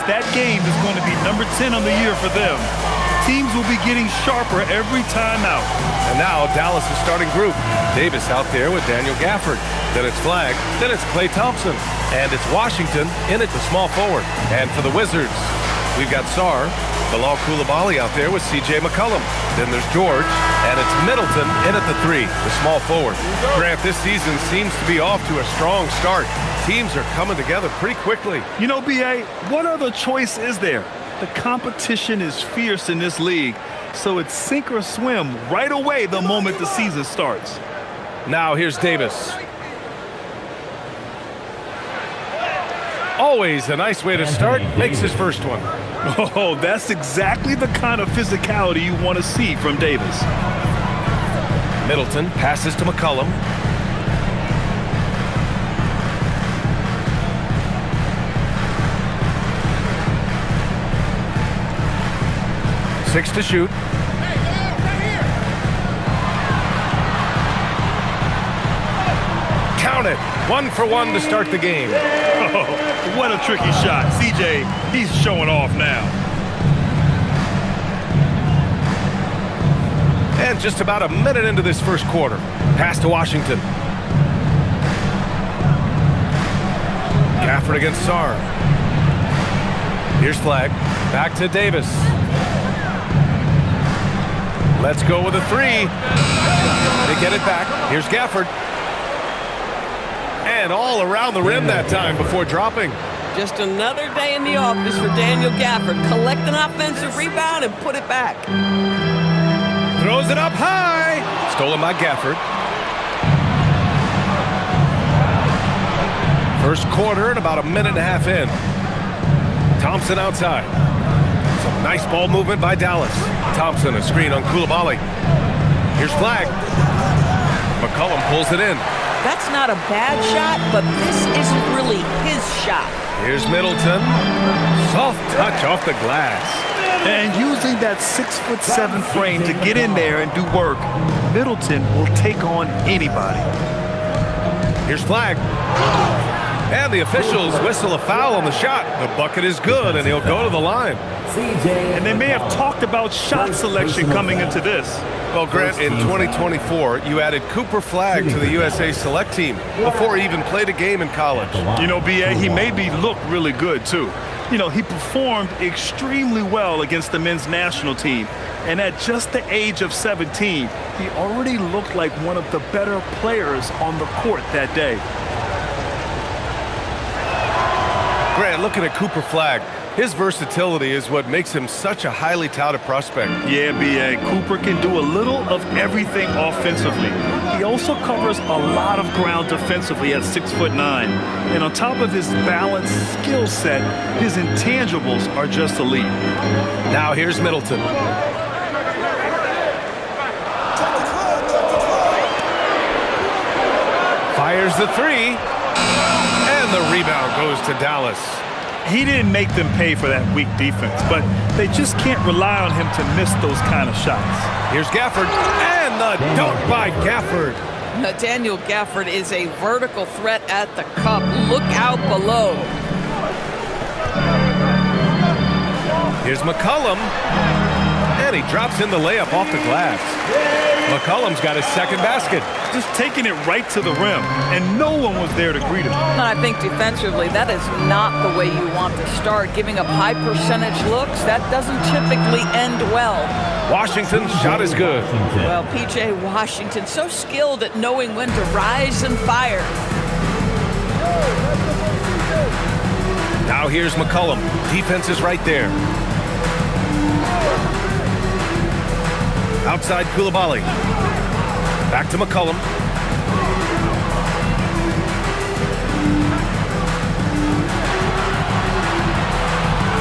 that game is going to be number 10 on the year for them. Teams will be getting sharper every time out. And now Dallas' starting group. Davis out there with Daniel Gafford. Then it's Flagg. Then it's Klay Thompson. And it's Washington in at the small forward. And for the Wizards, we've got Sarr, Bilal Coulibaly out there with C.J. McCollum. Then there's George, and it's Middleton in at the 3, the small forward. Grant, this season seems to be off to a strong start. Teams are coming together pretty quickly. You know, B.A., what other choice is there? The competition is fierce in this league, so it's sink or swim right away the moment the season starts. Now here's Davis. Always a nice way to start. Makes his first one. Oh, that's exactly the kind of physicality you want to see from Davis. Middleton passes to McCollum. Six to shoot. Count it. 1 for 1 to start the game. Oh, what a tricky shot. CJ, he's showing off now. And just about a minute into this first quarter. Pass to Washington. Gafford against Sarr. Here's Flagg. Back to Davis. Let's go with a 3. They get it back. Here's Gafford. And all around the rim that time before dropping. Just another day in the office for Daniel Gafford. Collect an offensive rebound and put it back. Throws it up high. Stolen by Gafford. First quarter and about a minute and a half in. Thompson outside. Some nice ball movement by Dallas. Thompson, a screen on Coulibaly. Here's Flagg. McCollum pulls it in. That's not a bad shot, but this isn't really his shot. Here's Middleton. Soft touch off the glass. And using that 6'7" frame to get in there and do work, Middleton will take on anybody. Here's Flagg. And the officials whistle a foul on the shot. The bucket is good, and he'll go to the line. And they may have talked about shot selection coming into this. Well, Grant, in 2024, you added Cooper Flagg to the USA Select team before he even played a game in college. You know, B.A., he maybe looked really good, too. You know, he performed extremely well against the men's national team. And at just the age of 17, he already looked like one of the better players on the court that day. Grant, looking at Cooper Flagg, his versatility is what makes him such a highly touted prospect. Yeah, B.A., Cooper can do a little of everything offensively. He also covers a lot of ground defensively at 6'9". And on top of his balanced skill set, his intangibles are just elite. Now here's Middleton. Fires the 3. And the rebound goes to Dallas. He didn't make them pay for that weak defense, but they just can't rely on him to miss those kind of shots. Here's Gafford, and the dunk by Gafford. Now, Daniel Gafford is a vertical threat at the cup. Look out below. Here's McCollum, and he drops in the layup off the glass. McCollum's got his second basket. Just taking it right to the rim, and no one was there to greet him. And I think defensively, that is not the way you want to start. Giving up high percentage looks, that doesn't typically end well. Washington's shot is good. Well, P.J. Washington, so skilled at knowing when to rise and fire. Now here's McCollum. Defense is right there. Outside Coulibaly. Back to McCollum.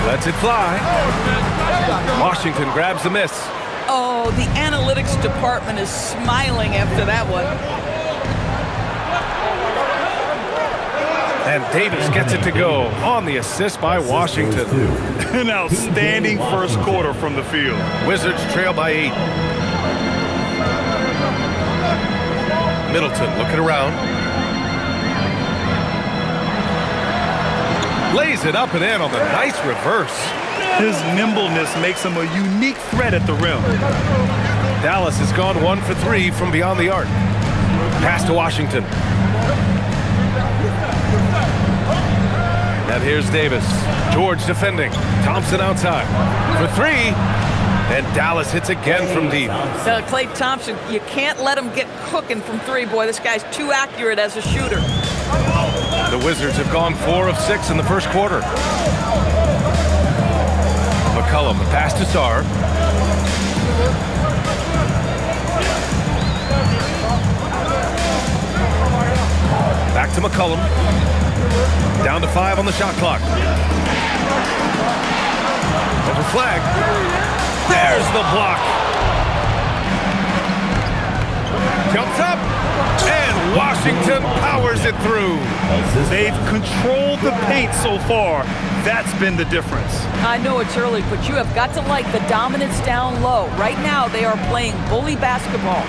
Lets it fly. Washington grabs the miss. Oh, the analytics department is smiling after that one. And Davis gets it to go on the assist by Washington. An outstanding first quarter from the field. Wizards trail by 8. Middleton looking around. Lays it up and in on the nice reverse. His nimbleness makes him a unique threat at the rim. Dallas has gone 1 for 3 from beyond the arc. Pass to Washington. And here's Davis. George defending. Thompson outside for 3. And Dallas hits again from deep. Klay Thompson, you can't let him get cooking from 3. Boy, this guy's too accurate as a shooter. The Wizards have gone 4 of 6 in the first quarter. McCollum, the pass to Sarr. Back to McCollum. Down to 5 on the shot clock. Over flag. There's the block. Jumps up. And Washington powers it through. They've controlled the paint so far. That's been the difference. I know it's early, but you have got to like the dominance down low. Right now, they are playing bully basketball.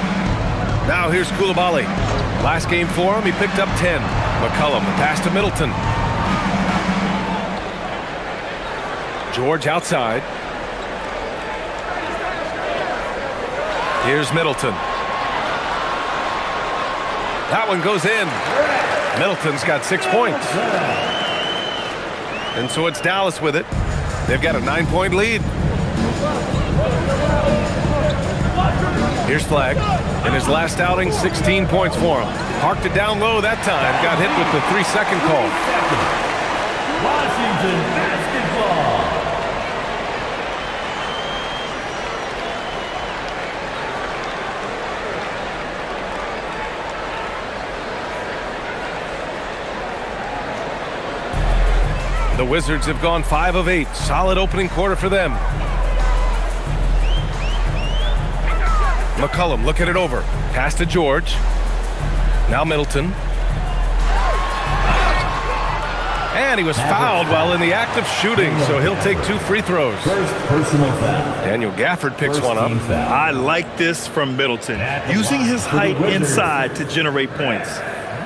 Now here's Coulibaly. Last game for him, he picked up 10. McCollum, the pass to Middleton. George outside. Here's Middleton. That one goes in. Middleton's got 6 points. And so it's Dallas with it. They've got a 9-point lead. Here's Flagg. In his last outing, 16 points for him. Parked it down low that time. Got hit with the 3-second call. Washington basketball. The Wizards have gone 5 of 8. Solid opening quarter for them. McCollum looking it over. Pass to George. Now Middleton. And he was fouled while in the act of shooting, so he'll take 2 free throws. First personal foul. Daniel Gafford picks one up. I like this from Middleton, using his height inside to generate points.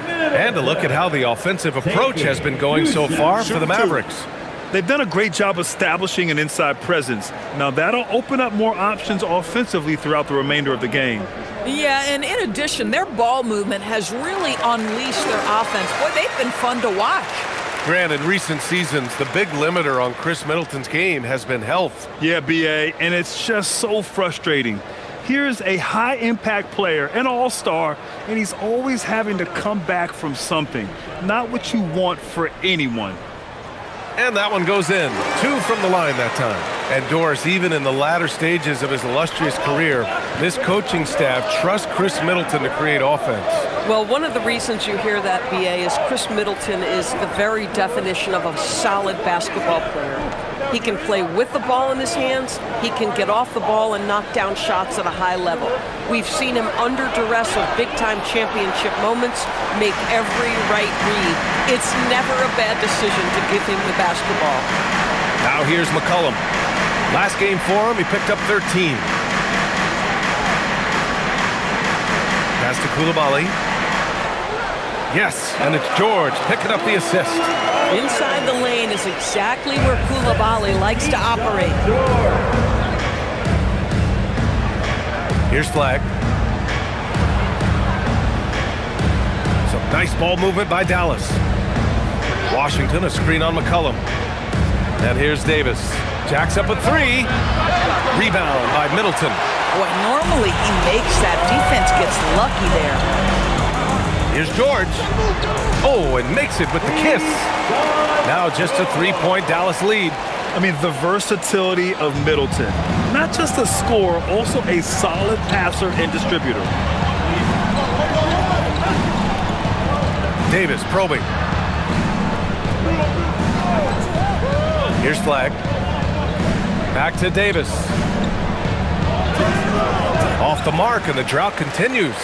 And to look at how the offensive approach has been going so far for the Mavericks. They've done a great job establishing an inside presence. Now that'll open up more options offensively throughout the remainder of the game. Yeah, and in addition, their ball movement has really unleashed their offense. Boy, they've been fun to watch. Grant, in recent seasons, the big limiter on Chris Middleton's game has been health. Yeah, B.A., and it's just so frustrating. Here's a high-impact player, an all-star, and he's always having to come back from something. Not what you want for anyone. And that one goes in. 2 from the line that time. And Doris, even in the latter stages of his illustrious career, this coaching staff trusts Chris Middleton to create offense. Well, one of the reasons you hear that, B.A., is Chris Middleton is the very definition of a solid basketball player. He can play with the ball in his hands. He can get off the ball and knock down shots at a high level. We've seen him under duress of big-time championship moments make every right read. It's never a bad decision to give him the basketball. Now here's McCollum. Last game for him, he picked up 13. Pass to Coulibaly. Yes, and it's George picking up the assist. Inside the lane is exactly where Coulibaly likes to operate. Here's Flagg. Some nice ball movement by Dallas. Washington, a screen on McCollum. And here's Davis. Jacks up a 3. Rebound by Middleton. Boy, normally he makes that. Defense gets lucky there. Here's George. Oh, and makes it with the kiss. Now just a 3-point Dallas lead. I mean, the versatility of Middleton. Not just a scorer, also a solid passer and distributor. Davis probing. Here's Flagg. Back to Davis. Off the mark, and the drought continues.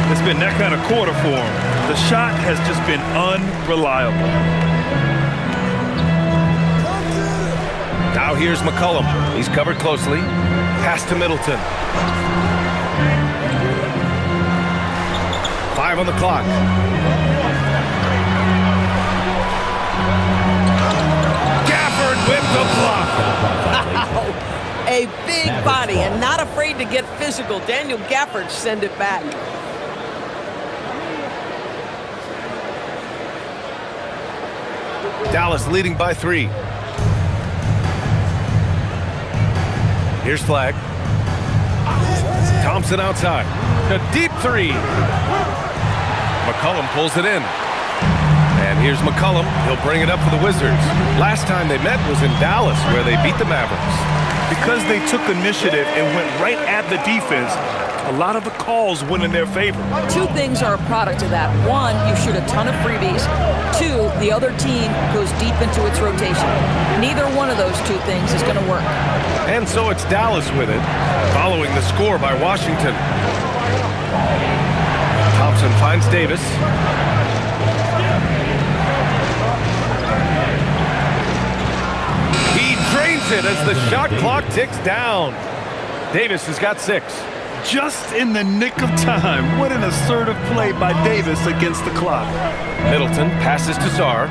It's been that kind of quarter for him. The shot has just been unreliable. Now here's McCollum. He's covered closely. Pass to Middleton. 5 on the clock. the block. A big body and not afraid to get physical. Daniel Gafford send it back. Dallas leading by 3. Here's Flag. Thompson outside. A deep 3. McCollum pulls it in. And here's McCollum. He'll bring it up for the Wizards. Last time they met was in Dallas, where they beat the Mavericks. Because they took initiative and went right at the defense, a lot of the calls went in their favor. 2 things are a product of that. 1, you shoot a ton of freebies. 2, the other team goes deep into its rotation. Neither one of those 2 things is going to work. And so it's Dallas with it, following the score by Washington. Thompson finds Davis. He drains it as the shot clock ticks down. Davis has got 6. Just in the nick of time. What an assertive play by Davis against the clock. Middleton passes to Sarr.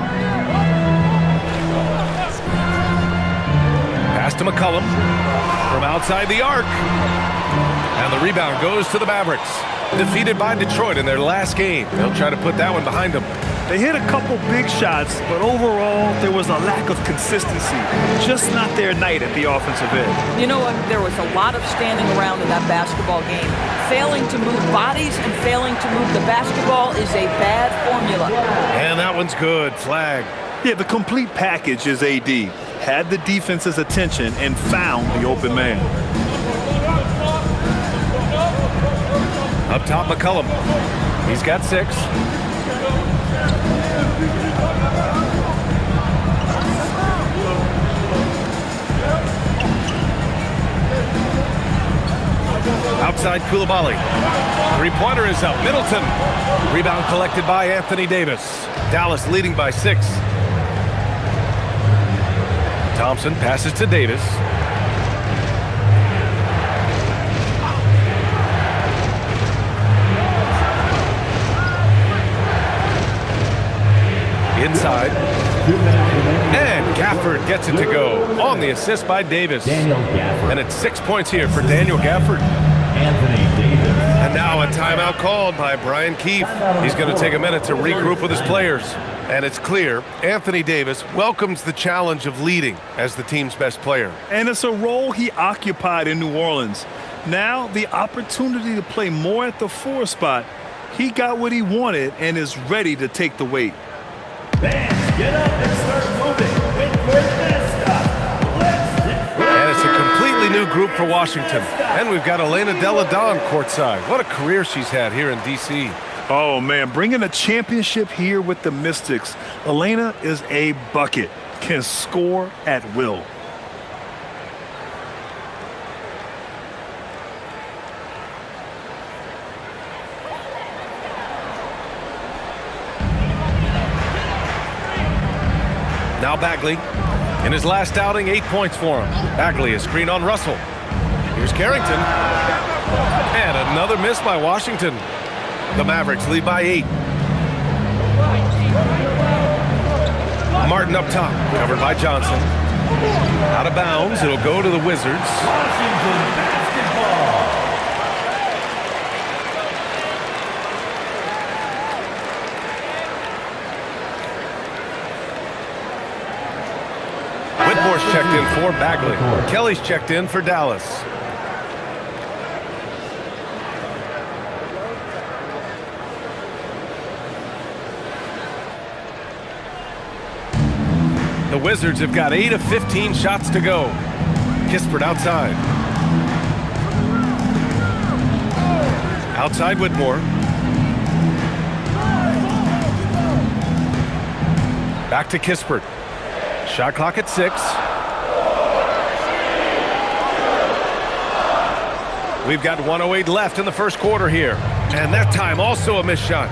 Pass to McCollum from outside the arc. And the rebound goes to the Mavericks. Defeated by Detroit in their last game. They'll try to put that one behind them. They hit a couple big shots, but overall, there was a lack of consistency. Just not their night at the offensive end. You know what? There was a lot of standing around in that basketball game. Failing to move bodies and failing to move the basketball is a bad formula. And that one's good. Flag. Yeah, the complete package is AD. Had the defense's attention and found the open man. Up top, McCollum. He's got 6. Outside Koulibaly. 3-pointer is up. Middleton. Rebound collected by Anthony Davis. Dallas leading by 6. Thompson passes to Davis. Inside. And Gafford gets it to go on the assist by Davis. Daniel Gafford. And it's 6 points here for Daniel Gafford. Anthony Davis. And now a timeout called by Brian Keefe. He's going to take a minute to regroup with his players. And it's clear Anthony Davis welcomes the challenge of leading as the team's best player. And it's a role he occupied in New Orleans. Now the opportunity to play more at the 4 spot. He got what he wanted and is ready to take the weight. Fans, get up and start moving. And it's a completely new group for Washington. And we've got Elena Delle Donne courtside. What a career she's had here in D.C. Oh, man, bringing a championship here with the Mystics. Elena is a bucket, can score at will. Now Bagley. In his last outing, 8 points for him. Bagley, a screen on Russell. Here's Carrington. And another miss by Washington. The Mavericks lead by 8. Martin up top, covered by Johnson. Out of bounds, it'll go to the Wizards. Washington basketball. Whitmore's checked in for Bagley. Kelly's checked in for Dallas. The Wizards have got 8 of 15 shots to go. Kispert outside. Outside Whitmore. Back to Kispert. Shot clock at 6. We've got 1:08 left in the first quarter here. And that time also a missed shot.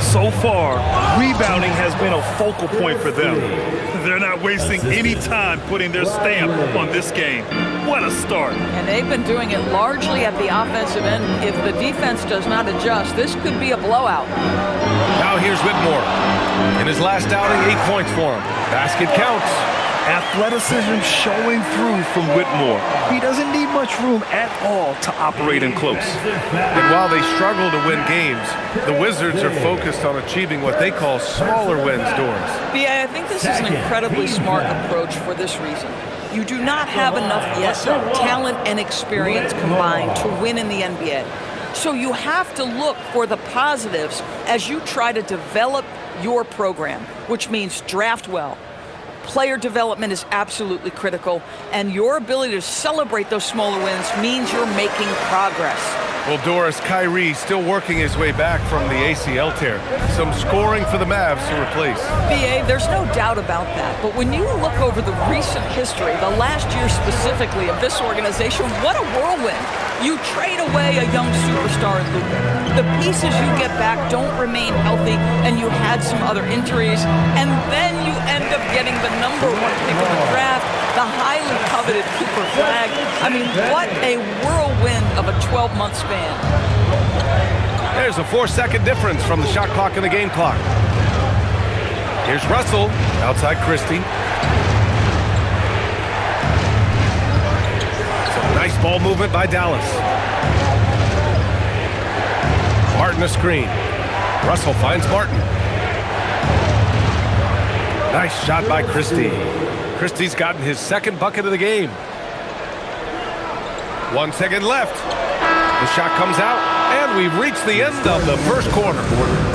So far, rebounding has been a focal point for them. They're not wasting any time putting their stamp on this game. What a start. And they've been doing it largely at the offensive end. If the defense does not adjust, this could be a blowout. Now here's Whitmore. In his last outing, 8 points for him. Basket counts. Athleticism showing through from Whitmore. He doesn't need much room at all to operate in close. And while they struggle to win games, the Wizards are focused on achieving what they call smaller wins, Doris. I think this is an incredibly smart approach for this reason. You do not have enough yet talent and experience combined to win in the NBA. So you have to look for the positives as you try to develop your program, which means draft well. Player development is absolutely critical, and your ability to celebrate those smaller wins means you're making progress. Well, Doris, Kyrie still working his way back from the ACL tear. Some scoring for the Mavs to replace. BA, there's no doubt about that. But when you look over the recent history, the last year specifically of this organization, what a whirlwind. You trade away a young superstar in Luka. The pieces you get back don't remain healthy, and you had some other injuries, and then you end up getting the #1 pick in the draft, the highly coveted Cooper flag. I mean, what a whirlwind of a 12-month span. There's a 4-second difference from the shot clock and the game clock. Here's Russell outside Christie. Some nice ball movement by Dallas. Martin a screen. Russell finds Martin. Nice shot by Christie. Christie's gotten his second bucket of the game. 1 second left. The shot comes out, and we've reached the end of the first quarter.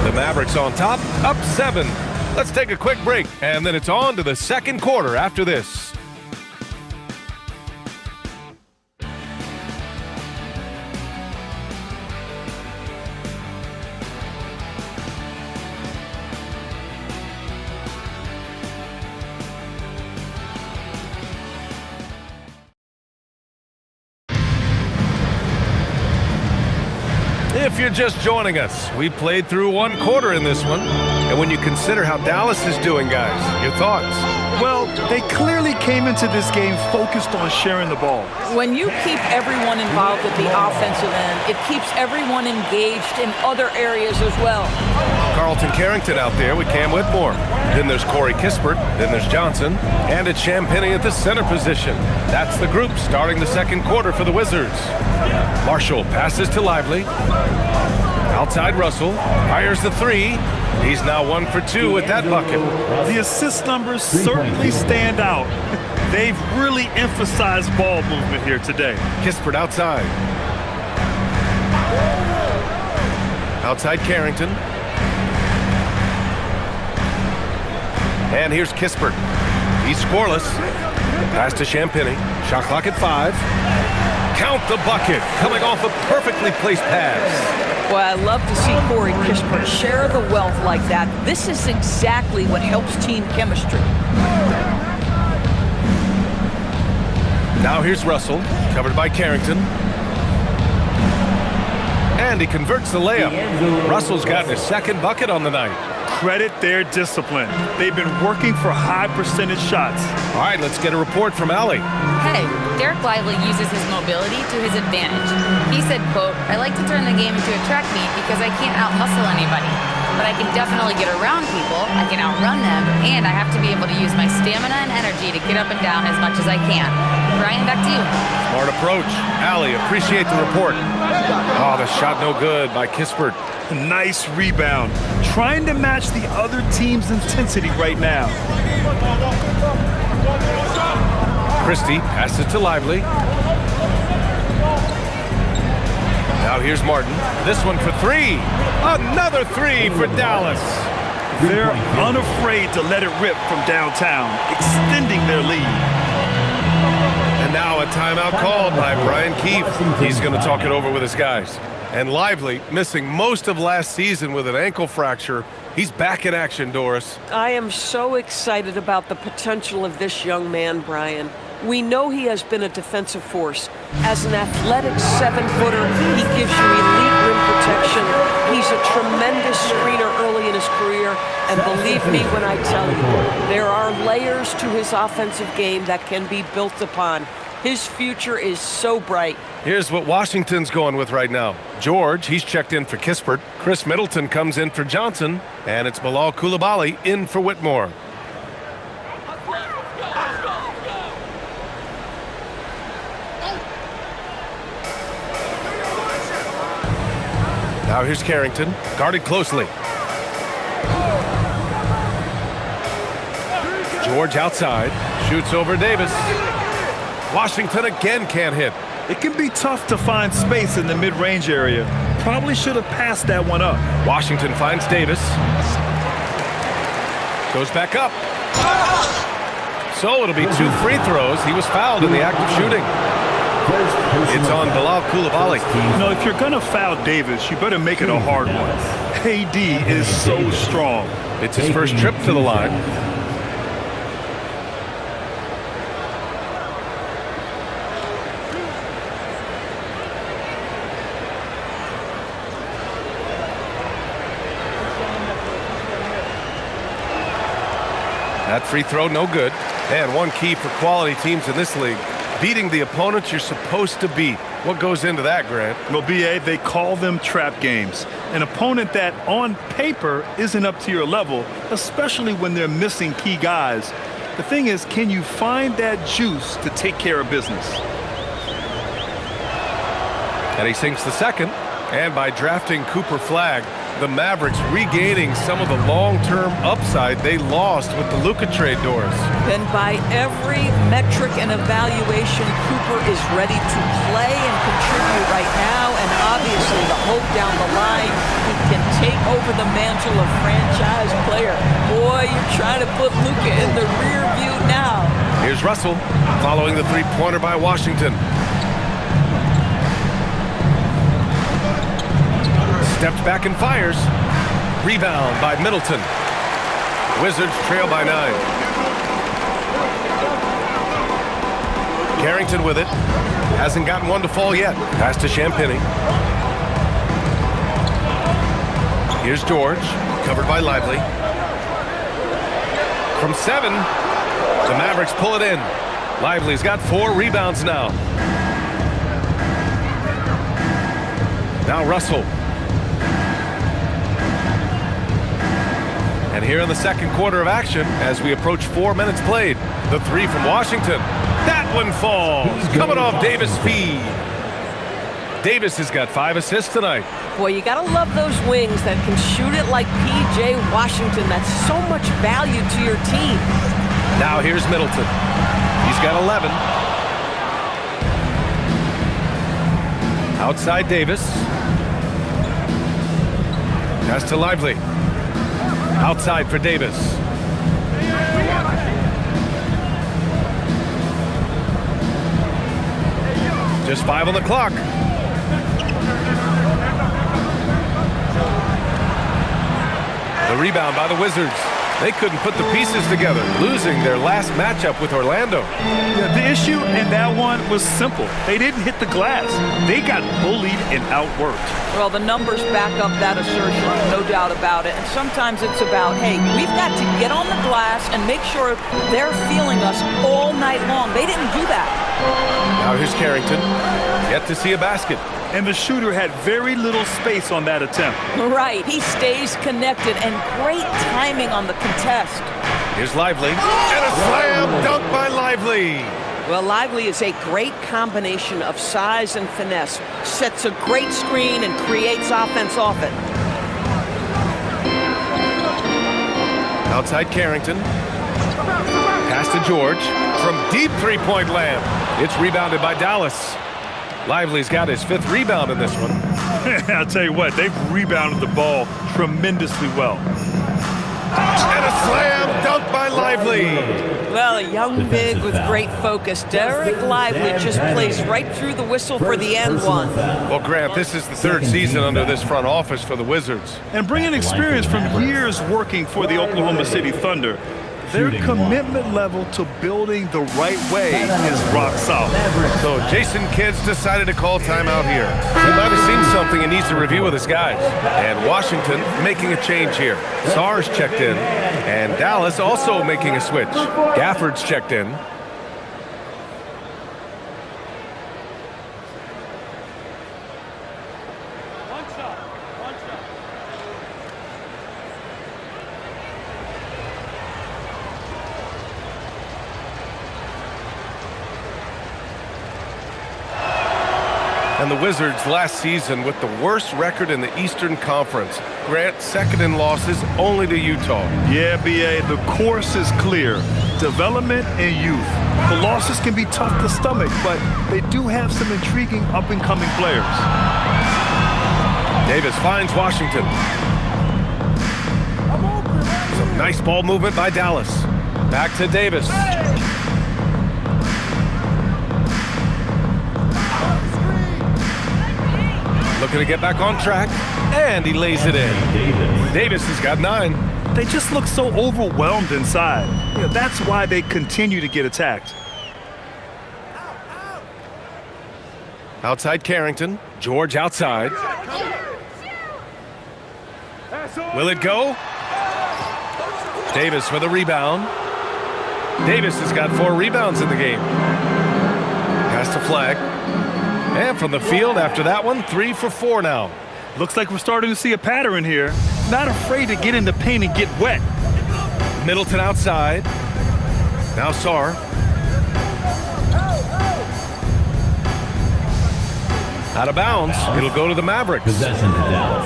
The Mavericks on top, up 7. Let's take a quick break, and then it's on to the second quarter after this. If you're just joining us, we played through 1 quarter in this one. And when you consider how Dallas is doing, guys, your thoughts? Well, they clearly came into this game focused on sharing the ball. When you keep everyone involved at the offensive end, it keeps everyone engaged in other areas as well. Carlton Carrington out there with Cam Whitmore. Then there's Corey Kispert. Then there's Johnson. And it's Champagnie at the center position. That's the group starting the second quarter for the Wizards. Marshall passes to Lively. Outside Russell. Fires the 3. He's now 1 for 2 with that bucket. The assist numbers certainly stand out. They've really emphasized ball movement here today. Kispert outside. Outside Carrington. And here's Kispert. He's scoreless. Pass to Champagnie. Shot clock at 5. Count the bucket. Coming off a perfectly placed pass. Well, I love to see Corey Kispert share the wealth like that. This is exactly what helps team chemistry. Now here's Russell, covered by Carrington. And he converts the layup. Russell's gotten his second bucket on the night. Credit their discipline. They've been working for high percentage shots. All right, let's get a report from Allie. Hey, Derek Lively uses his mobility to his advantage. He said, quote, "I like to turn the game into a track meet because I can't out-hustle anybody. But I can definitely get around people, I can outrun them, and I have to be able to use my stamina and energy to get up and down as much as I can." Brian, back to you. Smart approach. Allie, appreciate the report. Oh, the shot no good by Kispert. Nice rebound. Trying to match the other team's intensity right now. Christie passes to Lively. Now here's Martin. This one for 3. Another 3 for Dallas. They're unafraid to let it rip from downtown, extending their lead. And now a timeout called by Brian Keefe. He's going to talk it over with his guys. And Lively, missing most of last season with an ankle fracture, he's back in action, Doris. I am so excited about the potential of this young man, Brian. We know he has been a defensive force. As an athletic 7-footer, he gives you elite rim protection. He's a tremendous screener early in his career. And believe me when I tell you, there are layers to his offensive game that can be built upon. His future is so bright. Here's what Washington's going with right now. George, he's checked in for Kispert. Chris Middleton comes in for Johnson. And it's Bilal Coulibaly in for Whitmore. Now here's Carrington, guarded closely. George outside, shoots over Davis. Washington again can't hit. It can be tough to find space in the mid-range area. Probably should have passed that one up. Washington finds Davis. Goes back up. So it'll be 2 free throws. He was fouled in the act of shooting. It's on Bilal Coulibaly. You know, if you're going to foul Davis, you better make it a hard one. AD is so strong. It's his first trip to the line. That free throw, no good. And one key for quality teams in this league, beating the opponents you're supposed to beat. What goes into that, Grant? Well, B.A., they call them trap games. An opponent that, on paper, isn't up to your level, especially when they're missing key guys. The thing is, can you find that juice to take care of business? And he sinks the second. And by drafting Cooper Flagg, the Mavericks regaining some of the long-term upside they lost with the Luka trade doors. And by every metric and evaluation, Cooper is ready to play and contribute right now. And obviously, the hope down the line, he can take over the mantle of franchise player. Boy, you're trying to put Luka in the rear view now. Here's Russell following the three-pointer by Washington. Steps back and fires. Rebound by Middleton. Wizards trail by 9. Carrington with it. Hasn't gotten one to fall yet. Pass to Champagny. Here's George, covered by Lively. From 7, the Mavericks pull it in. Lively's got 4 rebounds now. Now Russell. And here in the second quarter of action, as we approach 4 minutes played, the 3 from Washington. That one falls, coming off Davis' feed. Davis has got 5 assists tonight. Boy, you gotta love those wings that can shoot it like P.J. Washington. That's so much value to your team. Now here's Middleton. He's got 11. Outside Davis. Pass to Lively. Outside for Davis. Just 5 on the clock. The rebound by the Wizards. They couldn't put the pieces together, losing their last matchup with Orlando. Yeah, the issue in that one was simple. They didn't hit the glass. They got bullied and outworked. Well, the numbers back up that assertion, no doubt about it. And sometimes it's about, hey, we've got to get on the glass and make sure they're feeling us all night long. They didn't do that. Now here's Carrington. Yet to see a basket. And the shooter had very little space on that attempt. Right. He stays connected, and great timing on the contest. Here's Lively. And a slam dunk by Lively. Well, Lively is a great combination of size and finesse. Sets a great screen and creates offense off it. Outside Carrington. Pass to George. From deep three-point land. It's rebounded by Dallas. Lively's got his 5th rebound in this one. I'll tell you what, they've rebounded the ball tremendously well. And a slam dunk by Lively. Well, a young big with great focus. Derek Lively just plays right through the whistle for the end one. Well, Grant, this is the 3rd season under this front office for the Wizards. And bringing experience from years working for the Oklahoma City Thunder, their commitment level to building the right way is rock solid. So Jason Kidd's decided to call timeout here. He might have seen something he needs to review with his guys. And Washington making a change here. Sarr's checked in, and Dallas also making a switch. Gafford's checked in. And the Wizards last season with the worst record in the Eastern Conference. Grant, second in losses only to Utah. Yeah, B.A., the course is clear. Development and youth. The losses can be tough to stomach, but they do have some intriguing up-and-coming players. Davis finds Washington. Some nice ball movement by Dallas. Back to Davis. Looking to get back on track, and he lays it in. Davis has got 9. They just look so overwhelmed inside. That's why they continue to get attacked. Outside Carrington. George outside. Will it go? Davis with a rebound. Davis has got 4 rebounds in the game. Pass to Flag. And from the field after that one, 3 for 4 now. Looks like we're starting to see a pattern here. Not afraid to get in the paint and get wet. Middleton outside. Now Sarr. Out of bounds. It'll go to the Mavericks. Possession to Dallas.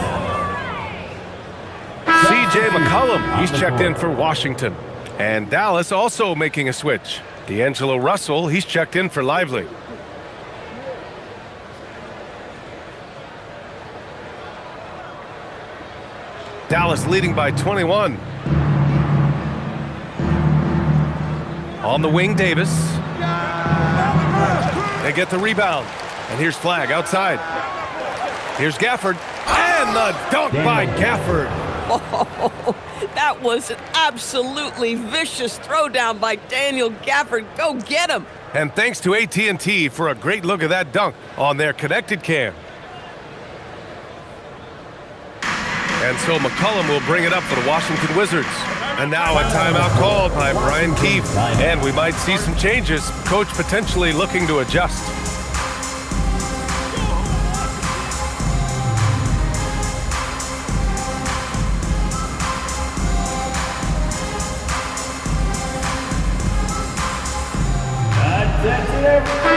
C.J. McCollum. He's checked in for Washington. And Dallas also making a switch. D'Angelo Russell. He's checked in for Lively. Dallas leading by 21. On the wing, Davis. They get the rebound. And here's Flag outside. Here's Gafford. And the dunk by Gafford. Oh, that was an absolutely vicious throwdown by Daniel Gafford. Go get him. And thanks to AT&T for a great look at that dunk on their connected cam. And so McCollum will bring it up for the Washington Wizards. And now a timeout called by Brian Keefe. And we might see some changes. Coach potentially looking to adjust.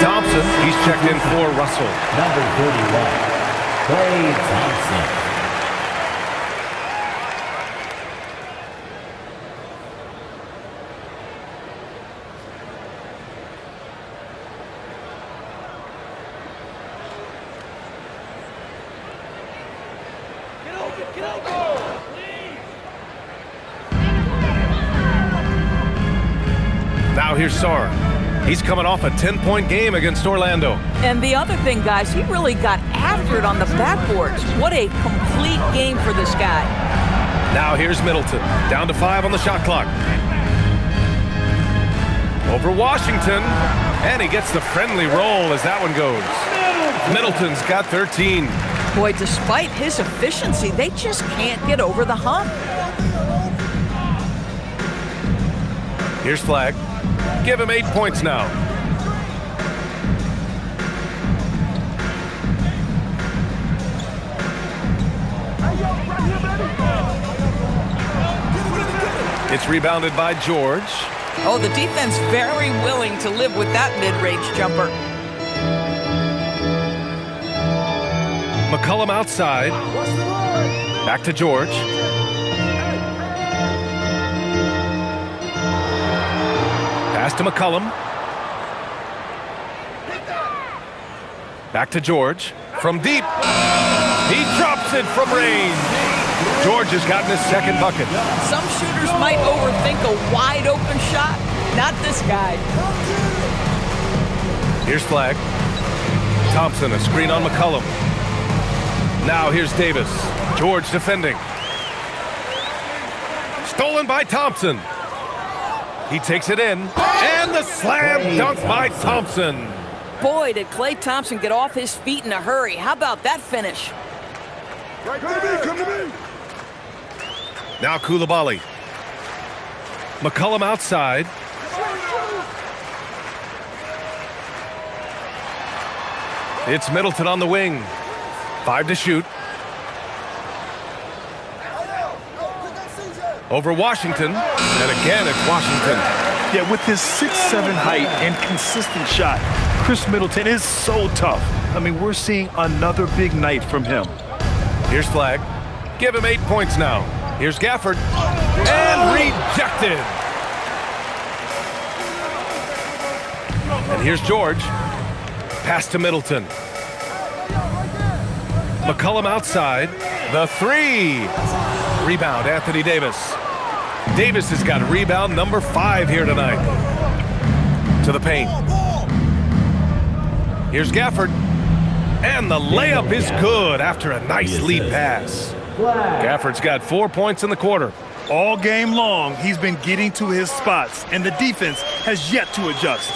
Thompson, he's checked in for Russell. Number 31, Klay Thompson. Now here's Sarr. He's coming off a 10-point game against Orlando. And the other thing, guys, he really got after it on the backboards. What a complete game for this guy. Now here's Middleton. Down to 5 on the shot clock. Over Washington. And he gets the friendly roll as that one goes. Middleton's got 13. Boy, despite his efficiency, they just can't get over the hump. Here's Flag. Give him 8 points now. It's rebounded by George. Oh, the defense very willing to live with that mid-range jumper. McCollum outside. Back to George. Pass to McCollum. Back to George. From deep. He drops it from range. George has gotten his second bucket. Some shooters might overthink a wide open shot. Not this guy. Here's Flag. Thompson, a screen on McCollum. Now here's Davis. George defending. Stolen by Thompson. He takes it in. And the slam dunk by Thompson. Boy, did Klay Thompson get off his feet in a hurry. How about that finish? Right, come to me. Now Koulibaly. McCollum outside. It's Middleton on the wing. 5 to shoot. Over Washington. And again, it's Washington. Yeah, with his 6'7" height and consistent shot, Chris Middleton is so tough. I mean, we're seeing another big night from him. Here's Flag. Give him 8 points now. Here's Gafford. And rejected. And here's George. Pass to Middleton. McCollum outside. The three. Rebound, Anthony Davis. Davis has got rebound number 5 here tonight. To the paint. Here's Gafford. And the layup is good after a nice lead pass. Gafford's got 4 points in the quarter. All game long, he's been getting to his spots, and the defense has yet to adjust.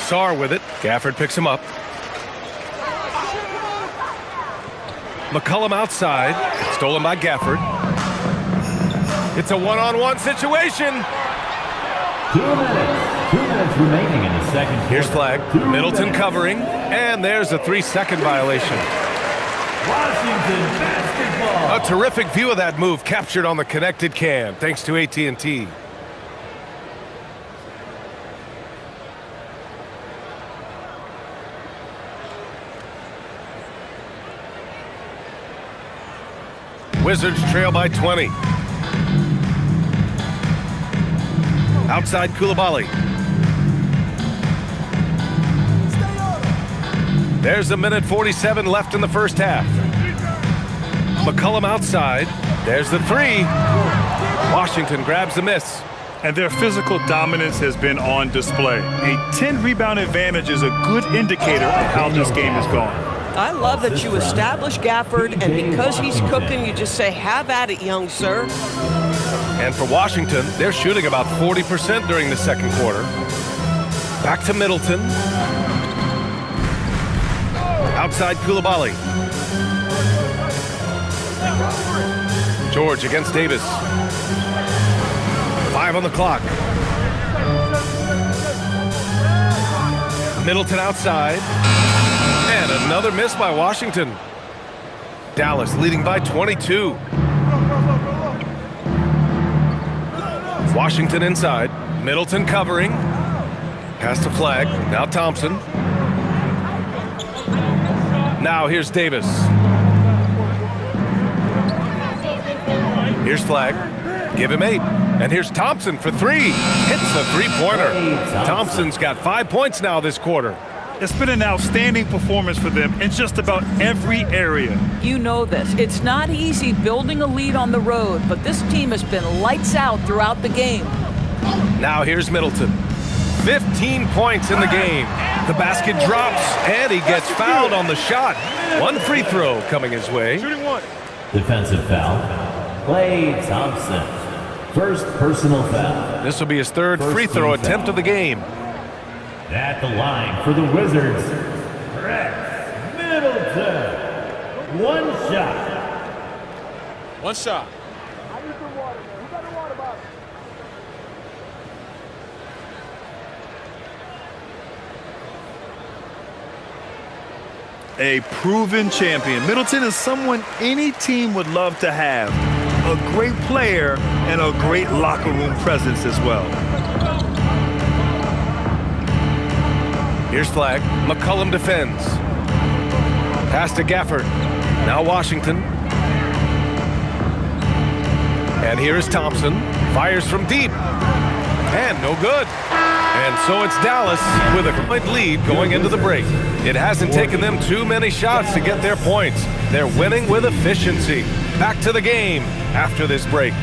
Sarr with it. Gafford picks him up. McCollum outside. Stolen by Gafford. It's a one-on-one situation. 2 minutes. 2 minutes remaining in the second quarter. Here's Flag. Middleton covering. And there's a 3-second violation. Washington basketball. A terrific view of that move captured on the connected cam, thanks to AT&T. Wizards trail by 20. Outside Koulibaly. There's a minute 47 left in the first half. McCollum outside. There's the three. Washington grabs the miss. And their physical dominance has been on display. A 10-rebound advantage is a good indicator of how this game has gone. I love that you establish Gafford, and because he's cooking, you just say, have at it, young sir. And for Washington, they're shooting about 40% during the second quarter. Back to Middleton. Outside Koulibaly. George against Davis. 5 on the clock. Middleton outside. And another miss by Washington. Dallas leading by 22. Washington inside. Middleton covering. Pass to Flag. Now Thompson. Now here's Davis. Here's Flag. Give him 8. And here's Thompson for 3. Hits the three-pointer. Thompson's got 5 points now this quarter. It's been an outstanding performance for them in just about every area. You know this. It's not easy building a lead on the road, but this team has been lights out throughout the game. Now here's Middleton. 15 points in the game. The basket drops, and he gets fouled on the shot. 1 free throw coming his way. Defensive foul. Klay Thompson. First personal foul. This will be his 3rd free throw attempt of the game. At the line for the Wizards, Rex Middleton. 1 shot. 1 shot. A proven champion. Middleton is someone any team would love to have. A great player and a great locker room presence as well. Here's Flag. McCollum defends. Pass to Gafford. Now Washington. And here's Thompson. Fires from deep. And no good. And so it's Dallas with a point lead going into the break. It hasn't taken them too many shots to get their points. They're winning with efficiency. Back to the game after this break.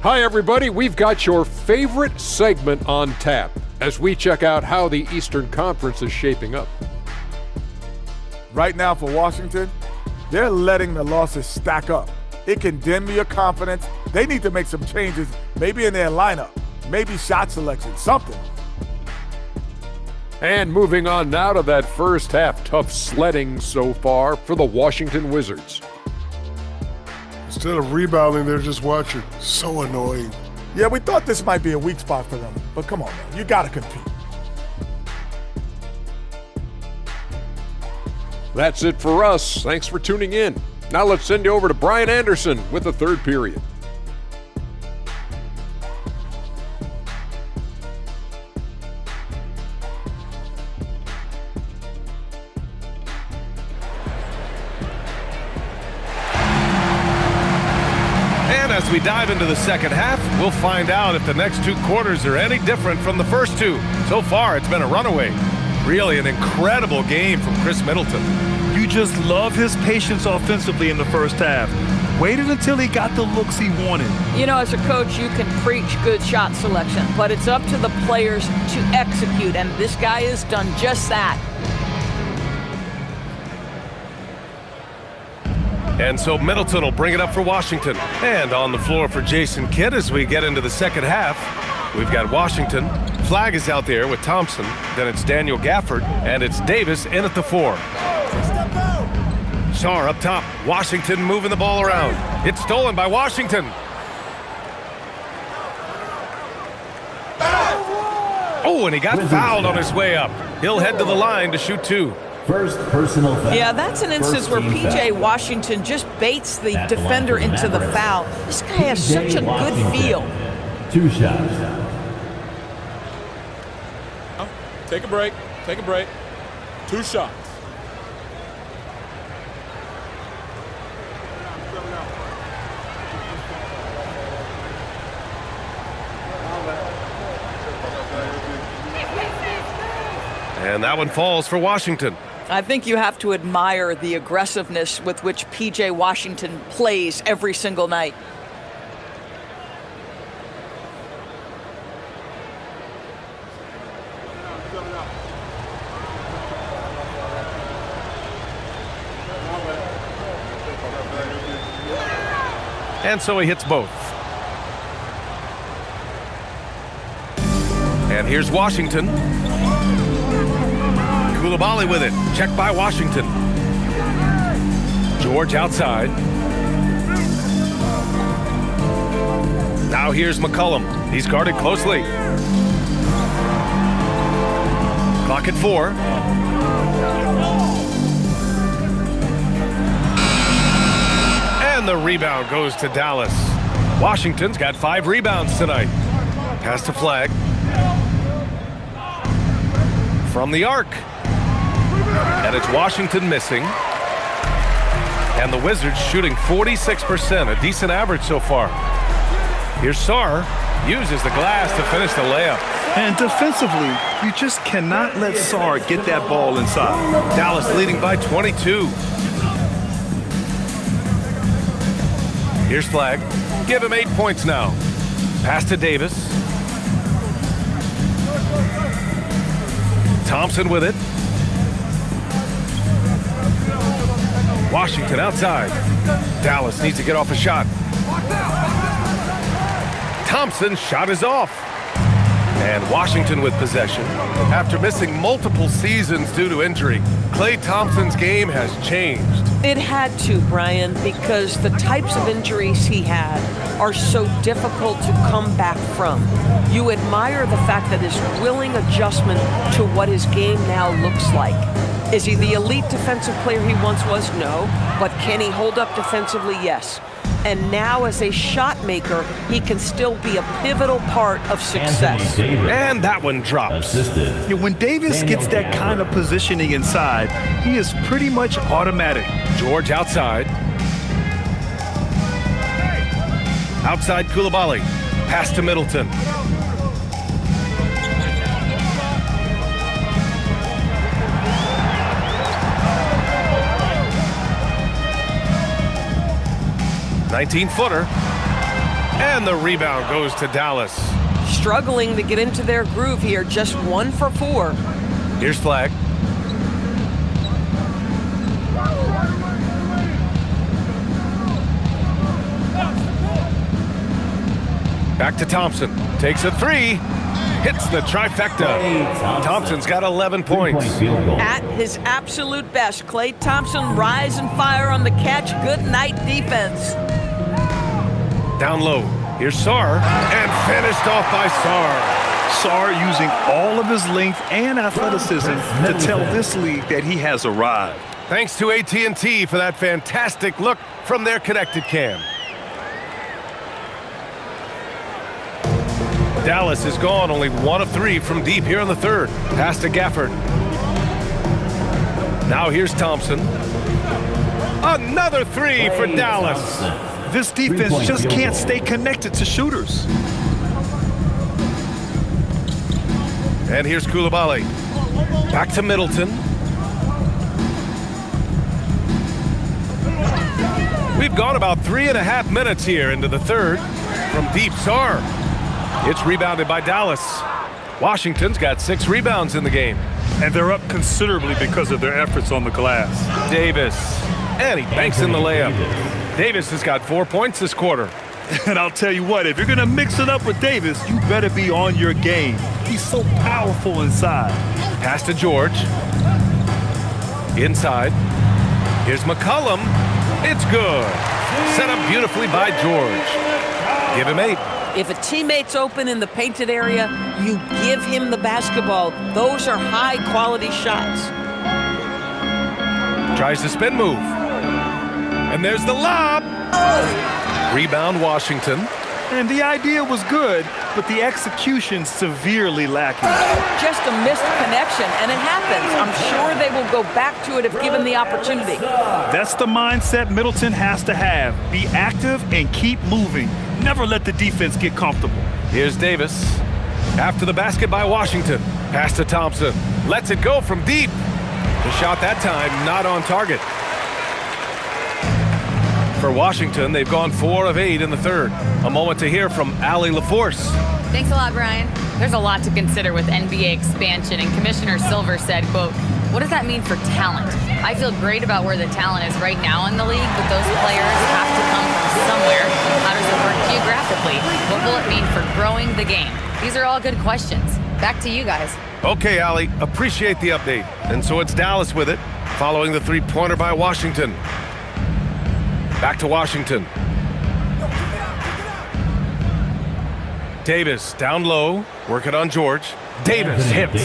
Hi, everybody. We've got your favorite segment on tap as we check out how the Eastern Conference is shaping up. Right now for Washington, they're letting the losses stack up. It can dim your confidence. They need to make some changes, maybe in their lineup, maybe shot selection, something. And moving on now to that first half, tough sledding so far for the Washington Wizards. Instead of rebounding, they're just watching. So annoying. Yeah, we thought this might be a weak spot for them, but come on, man. You got to compete. That's it for us. Thanks for tuning in. Now let's send you over to Brian Anderson with the third period. And as we dive into the second half, we'll find out if the next two quarters are any different from the first two. So far, it's been a runaway. Really an incredible game from Chris Middleton. You just love his patience offensively in the first half. Waited until he got the looks he wanted. You know, as a coach, you can preach good shot selection, but it's up to the players to execute, and this guy has done just that. And so Middleton will bring it up for Washington. And on the floor for Jason Kidd as we get into the second half, we've got Washington. Flag is out there with Thompson. Then it's Daniel Gafford, and it's Davis in at the 4. Sarr up top. Washington moving the ball around. It's stolen by Washington. Oh, and he got fouled on his way up. He'll head to the line to shoot 2. First personal foul. Yeah, that's an instance where P.J. foul. Washington just baits the At the line defender for the into the Mavericks. foul. This guy has such a good Washington. feel. 2 shots. Take a break. Take a break. 2 shots. And that one falls for Washington. I think you have to admire the aggressiveness with which P.J. Washington plays every single night. And so he hits both. And here's Washington. Coulibaly with it. Checked by Washington. George outside. Now here's McCollum. He's guarded closely. Clock at 4. And the rebound goes to Dallas. Washington's got 5 rebounds tonight. Pass to Flag. From the arc. And it's Washington missing. And the Wizards shooting 46%, a decent average so far. Here's Sarr. Uses the glass to finish the layup. And defensively, you just cannot let Sarr get that ball inside. Dallas leading by 22. Here's Flag. Give him 8 points now. Pass to Davis. Thompson with it. Washington outside. Dallas needs to get off a shot. Thompson's shot is off. And Washington with possession. After missing multiple seasons due to injury, Klay Thompson's game has changed. It had to, Brian, because the types of injuries he had are so difficult to come back from. You admire the fact that his willing adjustment to what his game now looks like. Is he the elite defensive player he once was? No. But can he hold up defensively? Yes. And now as a shot maker, he can still be a pivotal part of success. And that one drops. Yeah, when Davis gets that kind of positioning inside, he is pretty much automatic. George outside. Outside Coulibaly. Pass to Middleton. $19-footer. And the rebound goes to Dallas. Struggling to get into their groove here, just 1 for 4. Here's Flag. Back to Thompson. Takes a 3. Hits the trifecta. Thompson's got 11 points. At his absolute best, Klay Thompson rise and fire on the catch. Good night defense. Down low. Here's Sar, and finished off by Sar. Sar using all of his length and athleticism to tell this league that he has arrived. Thanks to AT&T for that fantastic look from their connected cam. Dallas is gone, only 1 of 3 from deep here in the third. Pass to Gafford. Now here's Thompson. Another 3 for Dallas. This defense just can't stay connected to shooters. And here's Coulibaly. Back to Middleton. We've gone about 3.5 minutes here into the third. From deep, Sar. It's rebounded by Dallas. Washington's got 6 rebounds in the game. And they're up considerably because of their efforts on the glass. Davis. And he banks in the layup. Davis has got 4 points this quarter. And I'll tell you what, if you're going to mix it up with Davis, you better be on your game. He's so powerful inside. Pass to George. Inside. Here's McCollum. It's good. Set up beautifully by George. Give him 8. If a teammate's open in the painted area, you give him the basketball. Those are high-quality shots. Tries the spin move. And there's the lob. Rebound Washington. And the idea was good, but the execution severely lacking. Just a missed connection, and it happens. I'm sure they will go back to it if given the opportunity. That's the mindset Middleton has to have. Be active and keep moving. Never let the defense get comfortable. Here's Davis. After the basket by Washington. Pass to Thompson. Lets it go from deep. The shot that time not on target. For Washington, they've gone 4 of 8 in the third. A moment to hear from Allie LaForce. Thanks a lot, Brian. There's a lot to consider with NBA expansion, and Commissioner Silver said, quote, "What does that mean for talent? I feel great about where the talent is right now in the league, but those players have to come from somewhere. How does it work geographically? What will it mean for growing the game?" These are all good questions. Back to you guys. Okay, Allie, appreciate the update. And so it's Dallas with it, following the three-pointer by Washington. Back to Washington. Davis down low, working on George. Davis hits.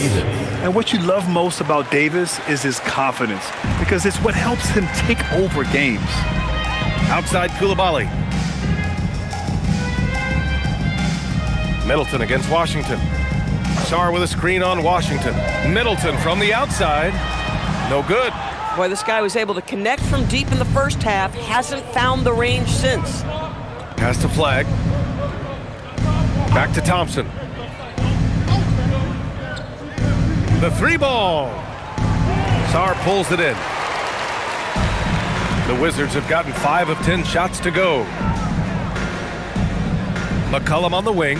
And what you love most about Davis is his confidence, because it's what helps him take over games. Outside Coulibaly. Middleton against Washington. Sar with a screen on Washington. Middleton from the outside. No good. Boy, this guy was able to connect from deep in the first half. Hasn't found the range since. Pass to Flag. Back to Thompson. The 3-ball. Sar pulls it in. The Wizards have gotten 5 of 10 shots to go. McCollum on the wing.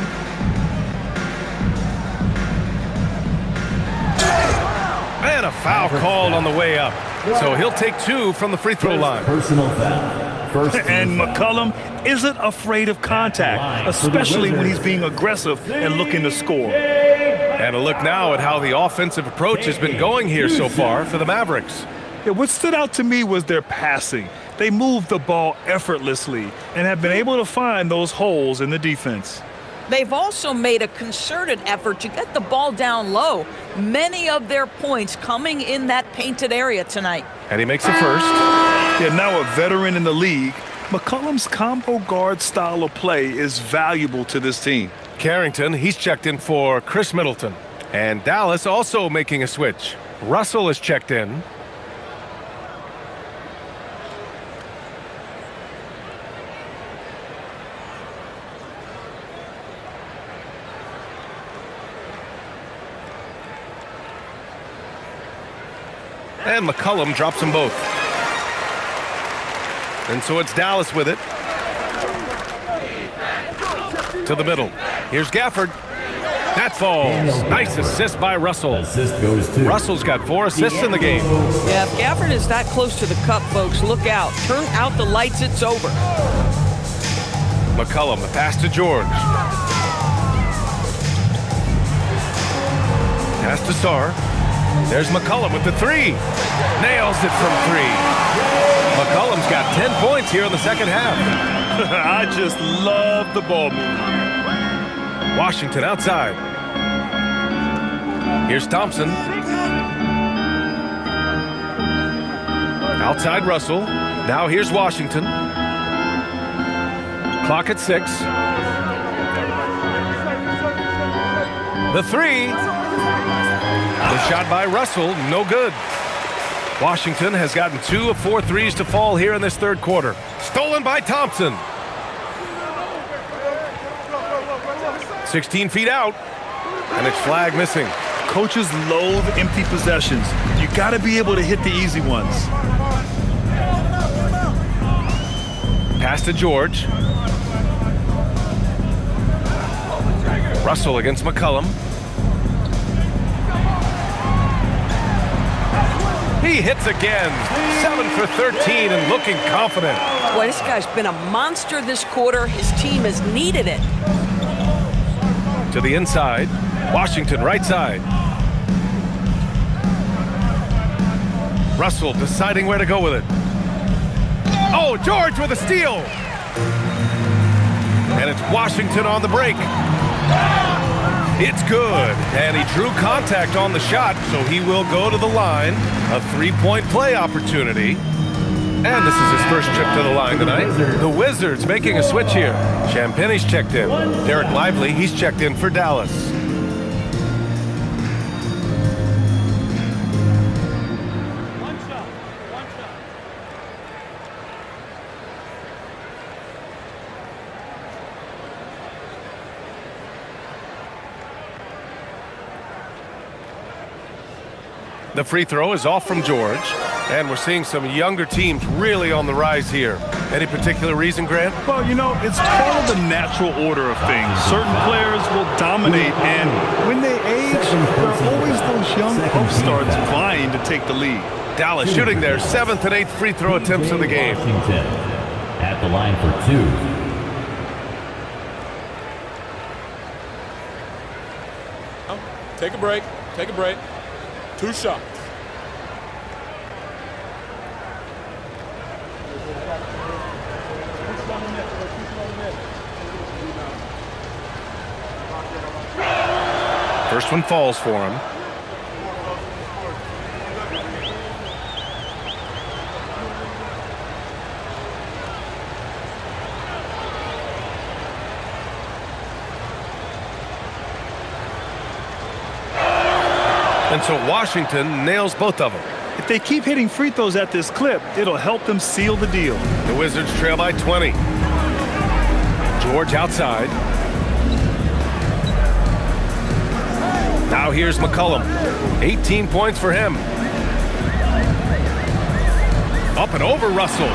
And a foul called on the way up. So he'll take 2 from the free throw line. Personal foul. And McCollum isn't afraid of contact, especially when he's being aggressive and looking to score. And a look now at how the offensive approach has been going here so far for the Mavericks. Yeah, what stood out to me was their passing. They moved the ball effortlessly and have been able to find those holes in the defense. They've also made a concerted effort to get the ball down low. Many of their points coming in that painted area tonight. And he makes the first. Yeah, now a veteran in the league, McCollum's combo guard style of play is valuable to this team. Carrington, he's checked in for Chris Middleton. And Dallas also making a switch. Russell is checked in. And McCollum drops them both. And so it's Dallas with it. To the middle. Here's Gafford. That falls. Nice assist by Russell. Assist goes to Russell's got 4 assists in the game. Yeah, if Gafford is that close to the cup, folks, look out. Turn out the lights, it's over. McCollum, the pass to George. Pass to Sar. There's McCollum with the 3. Nails it from 3. McCollum's got 10 points here in the second half. I just love the ball movement. Washington outside. Here's Thompson. Outside Russell. Now here's Washington. Clock at 6. The three. The shot by Russell, no good. Washington has gotten 2 of 4 threes to fall here in this third quarter. Stolen by Thompson. 16 feet out. And it's flag missing. Coaches loathe empty possessions. You got to be able to hit the easy ones. Pass to George. Russell against McCollum. He hits again. 7 for 13 and looking confident. Boy, this guy's been a monster this quarter. His team has needed it. To the inside. Washington right side. Russell deciding where to go with it. Oh, George with a steal. And it's Washington on the break. It's good. And he drew contact on the shot, so he will go to the line. A three-point play opportunity. And this is his first trip to the line tonight. The Wizards making a switch here. Champagne's checked in. Derek Lively, he's checked in for Dallas. The free throw is off from George, and we're seeing some younger teams really on the rise here. Any particular reason, Grant? Well, you know, it's part of the natural order of things. Certain players will dominate, and when they age, there are always those young upstarts vying to take the lead. Dallas shooting their 7th and 8th free throw attempts of the game. Washington at the line for 2. Take a break. Take a break. 2 shots. First one falls for him. And so Washington nails both of them. If they keep hitting free throws at this clip, it'll help them seal the deal. The Wizards trail by 20. George outside. Now here's McCollum. 18 points for him. Up and over Russell.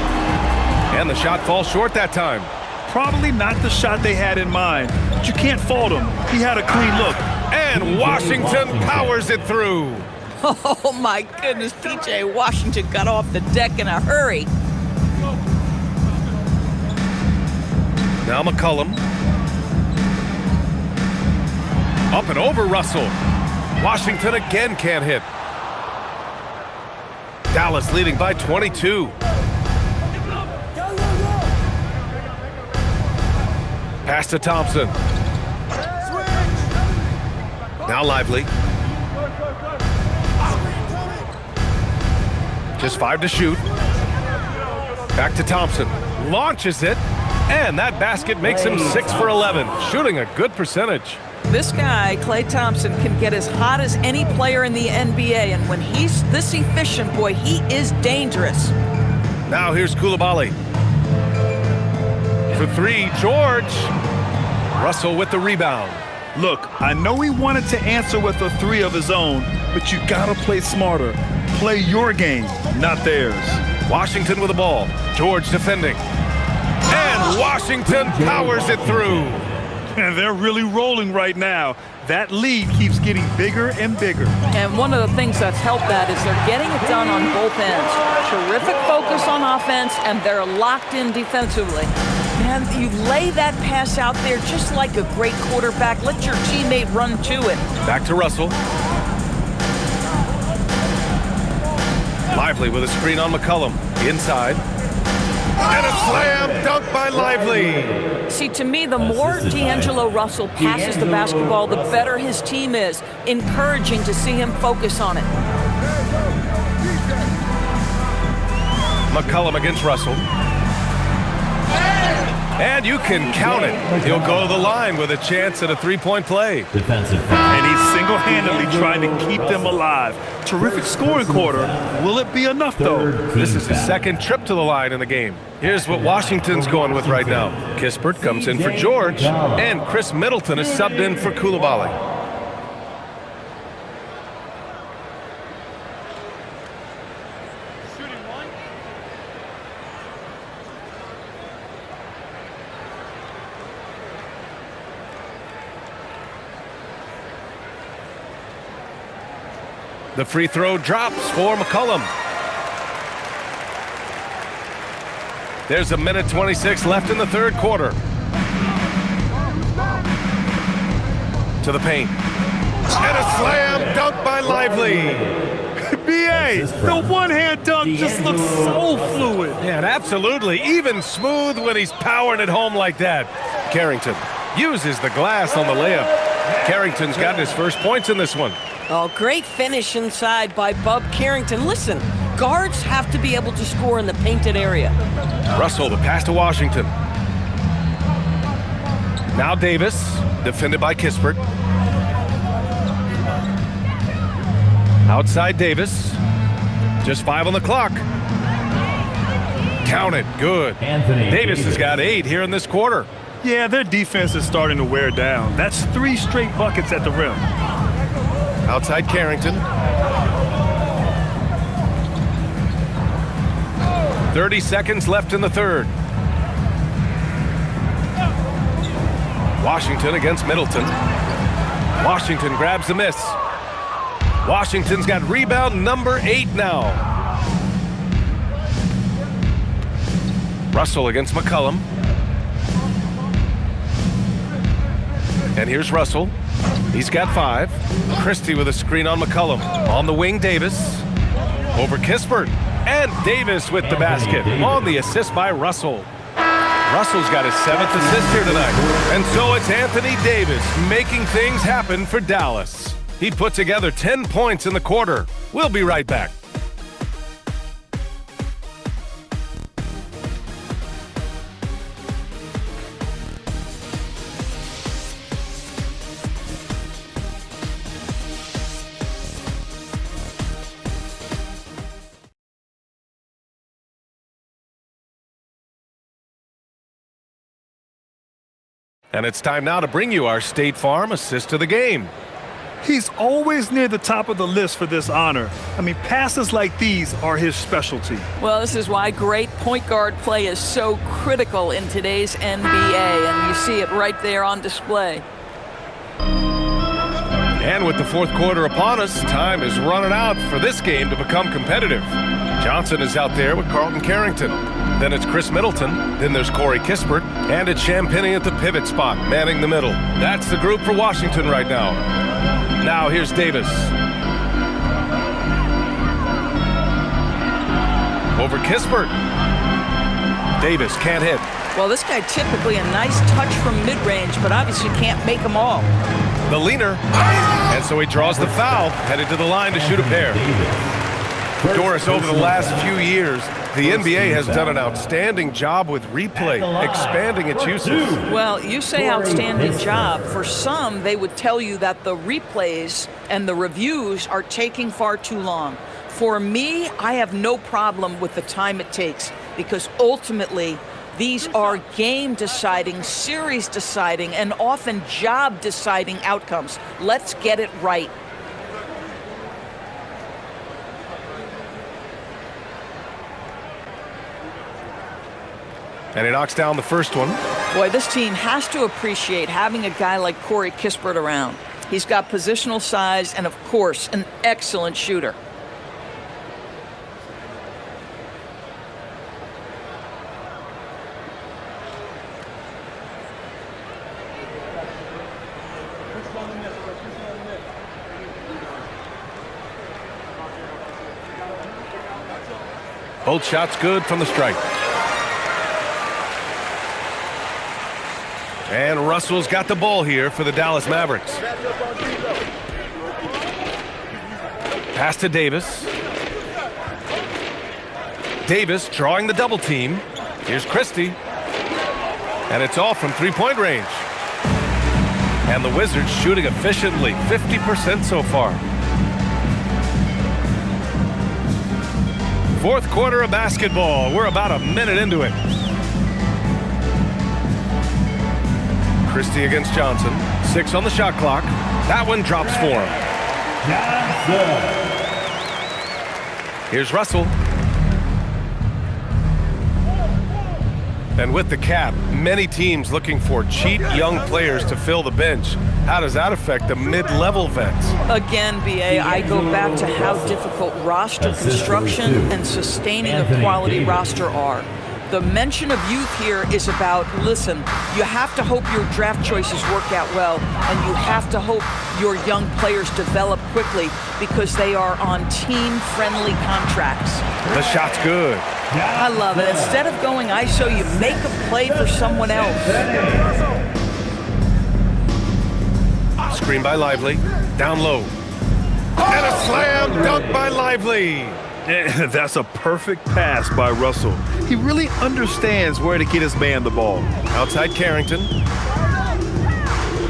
And the shot falls short that time. Probably not the shot they had in mind, but you can't fault him. He had a clean look. And Washington powers it through. Oh, my goodness. P.J. Washington got off the deck in a hurry. Now McCollum. Up and over Russell. Washington again can't hit. Dallas leading by 22. Pass to Thompson. Now Lively. Just 5 to shoot. Back to Thompson. Launches it. And that basket makes him 6 for 11. Shooting a good percentage. This guy, Klay Thompson, can get as hot as any player in the NBA. And when he's this efficient, boy, he is dangerous. Now here's Coulibaly. For 3, George. Russell with the rebound. Look, I know he wanted to answer with a 3 of his own, but you gotta play smarter. Play your game, not theirs. Washington with the ball. George defending. And Washington powers it through. And they're really rolling right now. That lead keeps getting bigger and bigger. And one of the things that's helped that is they're getting it done on both ends. Terrific focus on offense, and they're locked in defensively. And you lay that pass out there just like a great quarterback. Let your teammate run to it. Back to Russell. Lively with a screen on McCollum. Inside. And a slam dunk by Lively. See, to me, the more D'Angelo Russell passes the basketball, the better his team is. Encouraging to see him focus on it. McCollum against Russell. And you can count it. He'll go to the line with a chance at a three-point play. Defensive foul. And he's single-handedly trying to keep them alive. Terrific scoring quarter. Will it be enough, though? This is his second trip to the line in the game. Here's what Washington's going with right now. Kispert comes in for George, and Chris Middleton is subbed in for Coulibaly. The free throw drops for McCollum. There's a minute 26 left in the third quarter. To the paint. And a slam dunk by Lively. B.A., the one-hand dunk just looks so fluid. Yeah, and absolutely. Even smooth when he's powering it home like that. Carrington uses the glass on the layup. Carrington's gotten his first points in this one. Oh, great finish inside by Bub Carrington. Listen, guards have to be able to score in the painted area. Russell, the pass to Washington. Now Davis, defended by Kispert. Outside Davis. Just 5 on the clock. Count it, good. Davis has got 8 here in this quarter. Yeah, their defense is starting to wear down. That's 3 straight buckets at the rim. Outside Carrington. 30 seconds left in the third. Washington against Middleton. Washington grabs the miss. Washington's got rebound number 8 now. Russell against McCollum. And here's Russell. He's got 5. Christie with a screen on McCollum. On the wing, Davis. Over Kispert. And Davis with the basket. On the assist by Russell. Russell's got his 7th assist here tonight. And so it's Anthony Davis making things happen for Dallas. He put together 10 points in the quarter. We'll be right back. And it's time now to bring you our State Farm assist of the game. He's always near the top of the list for this honor. I mean, passes like these are his specialty. Well, this is why great point guard play is so critical in today's NBA, and you see it right there on display. And with the fourth quarter upon us, time is running out for this game to become competitive. Johnson is out there with Carlton Carrington. Then it's Chris Middleton. Then there's Corey Kispert. And it's Champagnie at the pivot spot, manning the middle. That's the group for Washington right now. Now here's Davis. Over Kispert. Davis can't hit. Well, this guy typically a nice touch from mid-range, but obviously can't make them all. The leaner. And so he draws the foul, headed to the line to shoot a pair. Doris, over the last few years, the NBA has done an outstanding job with replay, expanding its uses. Well, you say outstanding job. For some, they would tell you that the replays and the reviews are taking far too long. For me, I have no problem with the time it takes, because ultimately, these are game-deciding, series-deciding, and often job-deciding outcomes. Let's get it right. And he knocks down the first one. Boy, this team has to appreciate having a guy like Corey Kispert around. He's got positional size and, of course, an excellent shooter. Both shots good from the strike. And Russell's got the ball here for the Dallas Mavericks. Pass to Davis. Davis drawing the double team. Here's Christie. And it's off from three-point range. And the Wizards shooting efficiently, 50% so far. Fourth quarter of basketball. We're about a minute into it. Christie against Johnson. 6 on the shot clock. That one drops for him. Here's Russell. And with the cap, many teams looking for cheap young players to fill the bench. How does that affect the mid-level vets? Again, BA, I go back to how difficult roster construction and sustaining a quality roster are. The mention of youth here is about, listen, you have to hope your draft choices work out well, and you have to hope your young players develop quickly because they are on team-friendly contracts. The shot's good. I love it. Instead of going ISO, you make a play for someone else. Screen by Lively. Down low. And a slam dunk by Lively. That's a perfect pass by Russell. He really understands where to get his man the ball. Outside Carrington.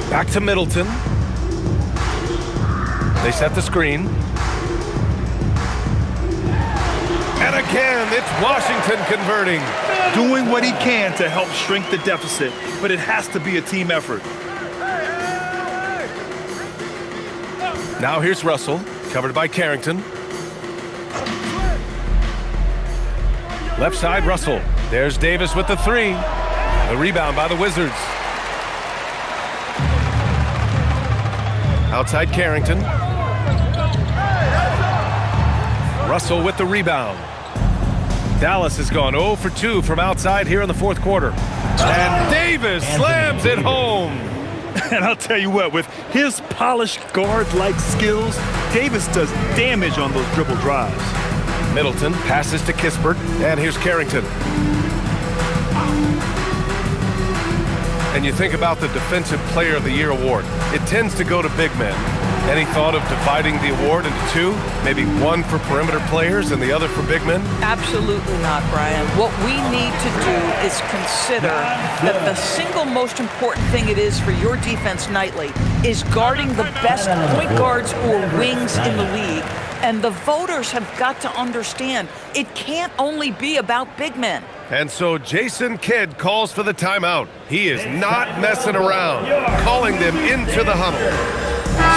Back to Middleton. They set the screen. And again, it's Washington converting. Doing what he can to help shrink the deficit, but it has to be a team effort. Now here's Russell, covered by Carrington. Left side, Russell. There's Davis with the three. The rebound by the Wizards. Outside Carrington. Russell with the rebound. Dallas has gone 0 for 2 from outside here in the fourth quarter. And Davis slams it home. And I'll tell you what, with his polished guard-like skills, Davis does damage on those dribble drives. Middleton passes to Kispert, and here's Carrington. And you think about the Defensive Player of the Year award. It tends to go to big men. Any thought of dividing the award into two? Maybe one for perimeter players and the other for big men? Absolutely not, Brian. What we need to do is consider that the single most important thing it is for your defense nightly is guarding the best point guards or wings in the league. And the voters have got to understand it can't only be about big men. And so Jason Kidd calls for the timeout. He is not messing around, calling them into the huddle.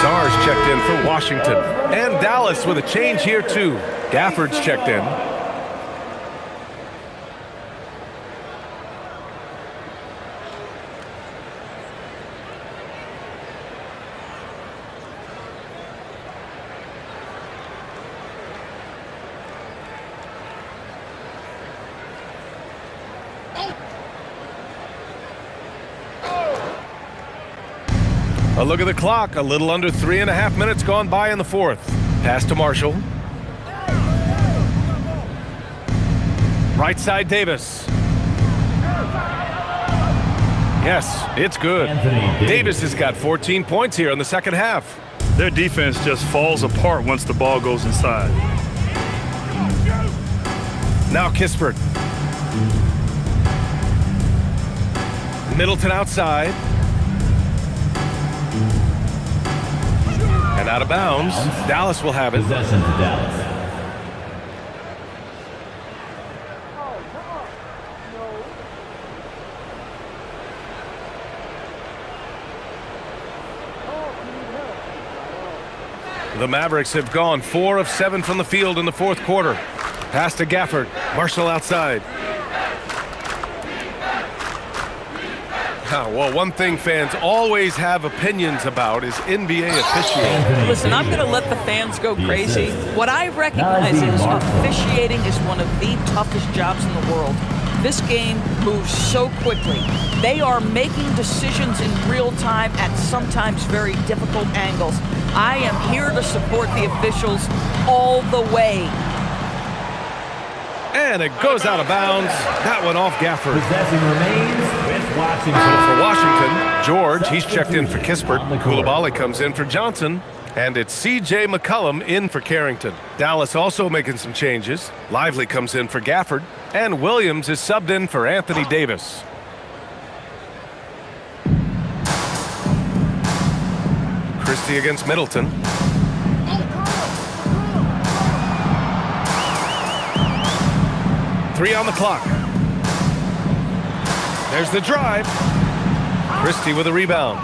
Sarge checked in for Washington. And Dallas with a change here too. Gafford's checked in. A look at the clock. A little under 3.5 minutes gone by in the fourth. Pass to Marshall. Right side Davis. Yes, it's good. Davis has got 14 points here in the second half. Their defense just falls apart once the ball goes inside. Now Kispert. Middleton outside. And out of bounds. Dallas will have it. Possession to Dallas. The Mavericks have gone 4 of 7 from the field in the fourth quarter. Pass to Gafford. Marshall outside. Well, one thing fans always have opinions about is NBA officiating. Listen, I'm going to let the fans go crazy. What I recognize is officiating is one of the toughest jobs in the world. This game moves so quickly. They are making decisions in real time at sometimes very difficult angles. I am here to support the officials all the way. And it goes out of bounds. That one off Gafford. Possession remains with For Washington, George, he's checked in for Kispert. Coulibaly comes in for Johnson. And it's C.J. McCollum in for Carrington. Dallas also making some changes. Lively comes in for Gafford. And Williams is subbed in for Anthony Davis. Christie against Middleton. Three on the clock. There's the drive. Christie with a rebound.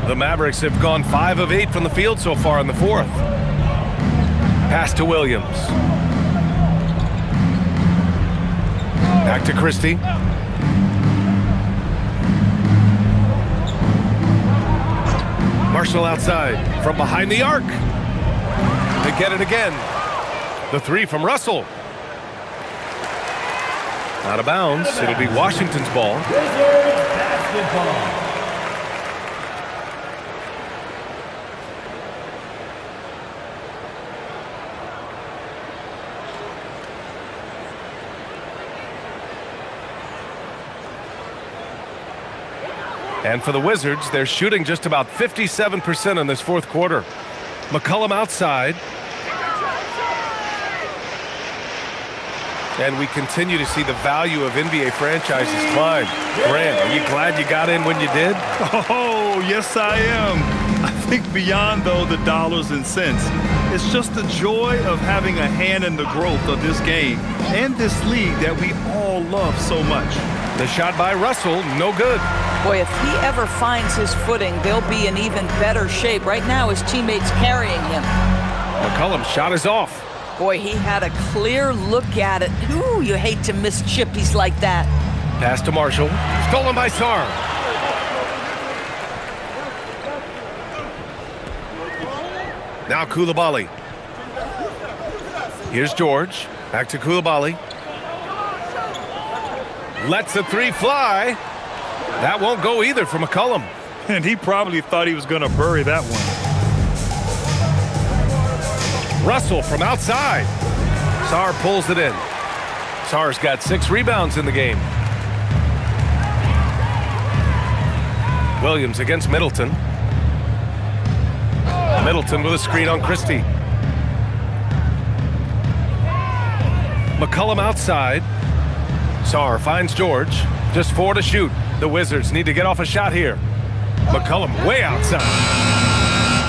The Mavericks have gone 5 of 8 from the field so far in the fourth. Pass to Williams. Back to Christie. Marshall outside from behind the arc. They get it again. The three from Russell. Out of bounds. It'll be Washington's ball. And for the Wizards, they're shooting just about 57% in this fourth quarter. McCollum outside. And we continue to see the value of NBA franchises climb. Grant, are you glad you got in when you did? Oh, yes, I am. I think beyond, though, the dollars and cents, it's just the joy of having a hand in the growth of this game and this league that we all love so much. The shot by Russell, no good. Boy, if he ever finds his footing, they'll be in even better shape. Right now, his teammates carrying him. McCollum's shot is off. Boy, he had a clear look at it. Ooh, you hate to miss chippies like that. Pass to Marshall. Stolen by Sarr. Now Coulibaly. Here's George. Back to Coulibaly. Lets the three fly. That won't go either for McCollum. And he probably thought he was going to bury that one. Russell from outside. Sarr pulls it in. Sarr's got 6 rebounds in the game. Williams against Middleton. Middleton with a screen on Christie. McCollum outside. Sarr finds George. Just 4 to shoot. The Wizards need to get off a shot here. McCollum way outside.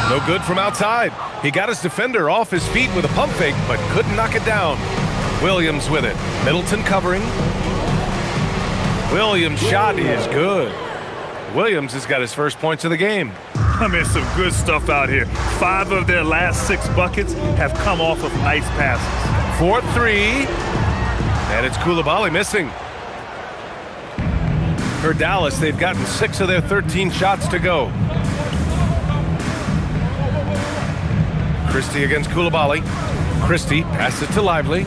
No good from outside. He got his defender off his feet with a pump fake, but couldn't knock it down. Williams with it. Middleton covering. Williams' shot is good. Williams has got his first points of the game. I mean, some good stuff out here. 5 of their last 6 buckets have come off of nice passes. 4-3. And it's Coulibaly missing. For Dallas, they've gotten 6 of their 13 shots to go. Christie against Coulibaly. Christie passes it to Lively.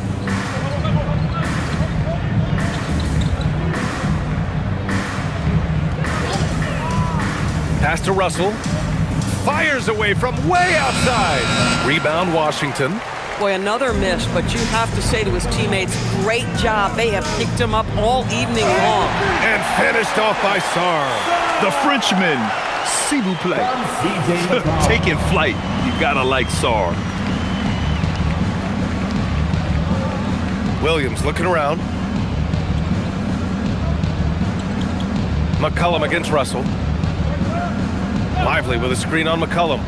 Pass to Russell. Fires away from way outside. Rebound Washington. Boy, another miss, but you have to say to his teammates, great job. They have picked him up all evening long. And finished off by Sarr. The Frenchman, s'il vous plaît. Taking flight. You gotta like Sarr. Williams looking around. McCollum against Russell. Lively with a screen on McCollum.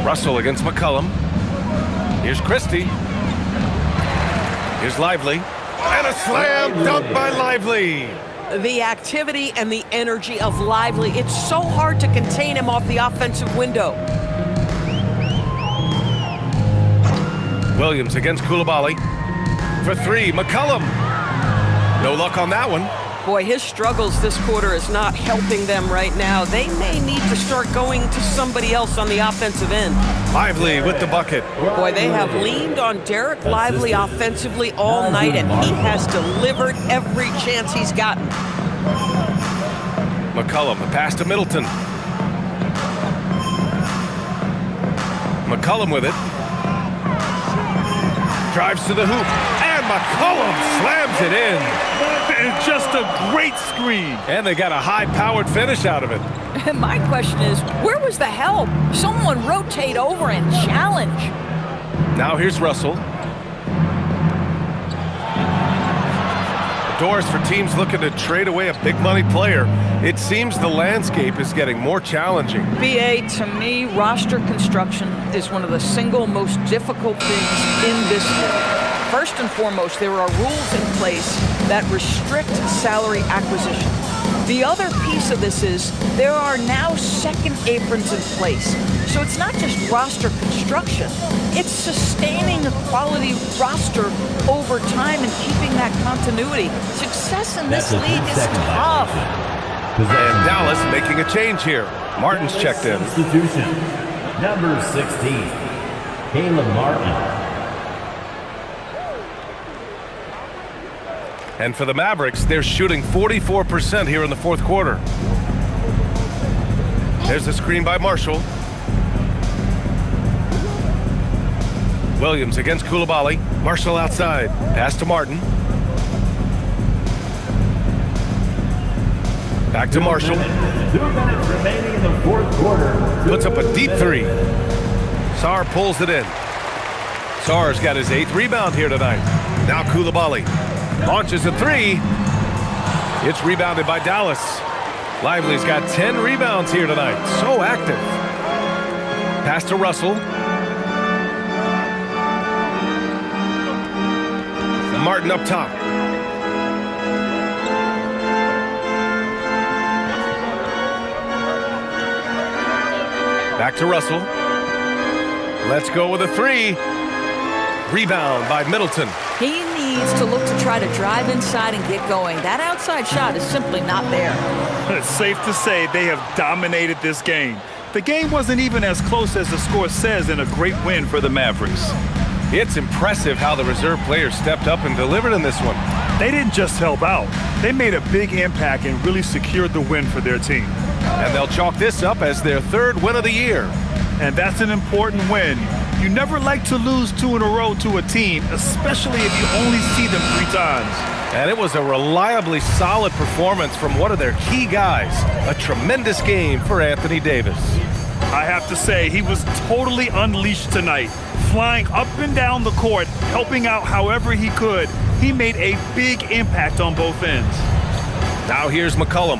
Russell against McCollum. Here's Christie. Here's Lively. And a slam dunk by Lively. The activity and the energy of Lively, it's so hard to contain him off the offensive window. Williams against Coulibaly. For 3, McCollum. No luck on that one. Boy, his struggles this quarter is not helping them right now. They may need to start going to somebody else on the offensive end. Lively with the bucket. Boy, they have leaned on Derek Lively offensively all night, and he has delivered every chance he's gotten. McCollum, a pass to Middleton. McCollum with it. Drives to the hoop. And McCollum slams it in. And just a great screen. And they got a high-powered finish out of it. And my question is, where was the help? Someone rotate over and challenge. Now here's Russell. The doors for teams looking to trade away a big-money player. It seems the landscape is getting more challenging. BA, to me, roster construction is one of the single most difficult things in this league. First and foremost, there are rules in place that restrict salary acquisition. The other piece of this is there are now second aprons in place. So it's not just roster construction, it's sustaining a quality roster over time and keeping that continuity. Success in this league is tough. And Dallas making a change here. Martin's checked in. Substitution. Number 16, Caleb Martin. And for the Mavericks, they're shooting 44% here in the fourth quarter. There's the screen by Marshall. Williams against Coulibaly. Marshall outside. Pass to Martin. Back to Marshall. 2 minutes remaining in the fourth quarter. Puts up a deep three. Sarr pulls it in. Sarr's got his 8th rebound here tonight. Now Coulibaly launches a three. It's rebounded by Dallas. Lively's got 10 rebounds here tonight. So active. Pass to Russell. Martin up top. Back to Russell. Let's go with a three. Rebound by Middleton. He needs to look to try to drive inside and get going. That outside shot is simply not there. It's safe to say they have dominated this game. The game wasn't even as close as the score says in a great win for the Mavericks. It's impressive how the reserve players stepped up and delivered in this one. They didn't just help out. They made a big impact and really secured the win for their team. And they'll chalk this up as their 3rd win of the year. And that's an important win. You never like to lose 2 in a row to a team, especially if you only see them 3 times. And it was a reliably solid performance from one of their key guys. A tremendous game for Anthony Davis. I have to say, he was totally unleashed tonight, flying up and down the court, helping out however he could. He made a big impact on both ends. Now here's McCollum.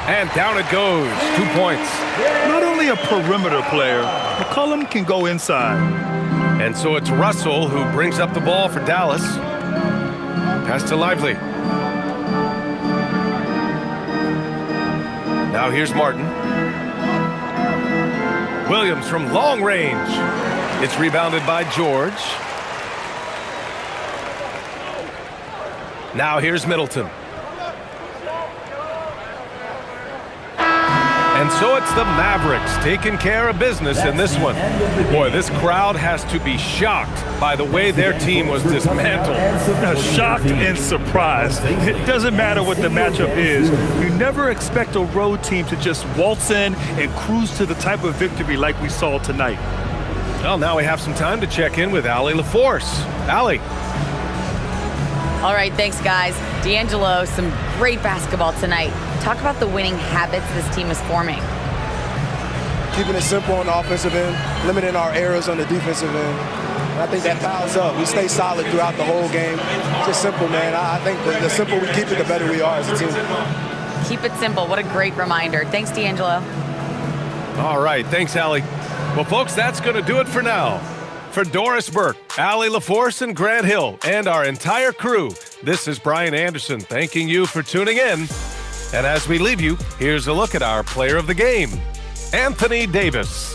And down it goes. 2 points. Not only a perimeter player, McCollum can go inside. And so it's Russell who brings up the ball for Dallas. Pass to Lively. Now here's Martin. Williams from long range. It's rebounded by George. Now here's Middleton. And so it's the Mavericks taking care of business in this one. Boy, this crowd has to be shocked by the way their team was dismantled. Shocked and surprised. It doesn't matter what the matchup is. You never expect a road team to just waltz in and cruise to the type of victory like we saw tonight. Well, now we have some time to check in with Allie LaForce. Allie. All right, thanks, guys. D'Angelo, some great basketball tonight. Talk about the winning habits this team is forming. Keeping it simple on the offensive end, limiting our errors on the defensive end. And I think that piles up. We stay solid throughout the whole game. Just simple, man. I think the simpler we keep it, the better we are as a team. Keep it simple. What a great reminder. Thanks, D'Angelo. All right, thanks, Allie. Well, folks, that's going to do it for now. For Doris Burke, Allie LaForce, and Grant Hill, and our entire crew, this is Brian Anderson thanking you for tuning in. And as we leave you, here's a look at our player of the game, Anthony Davis.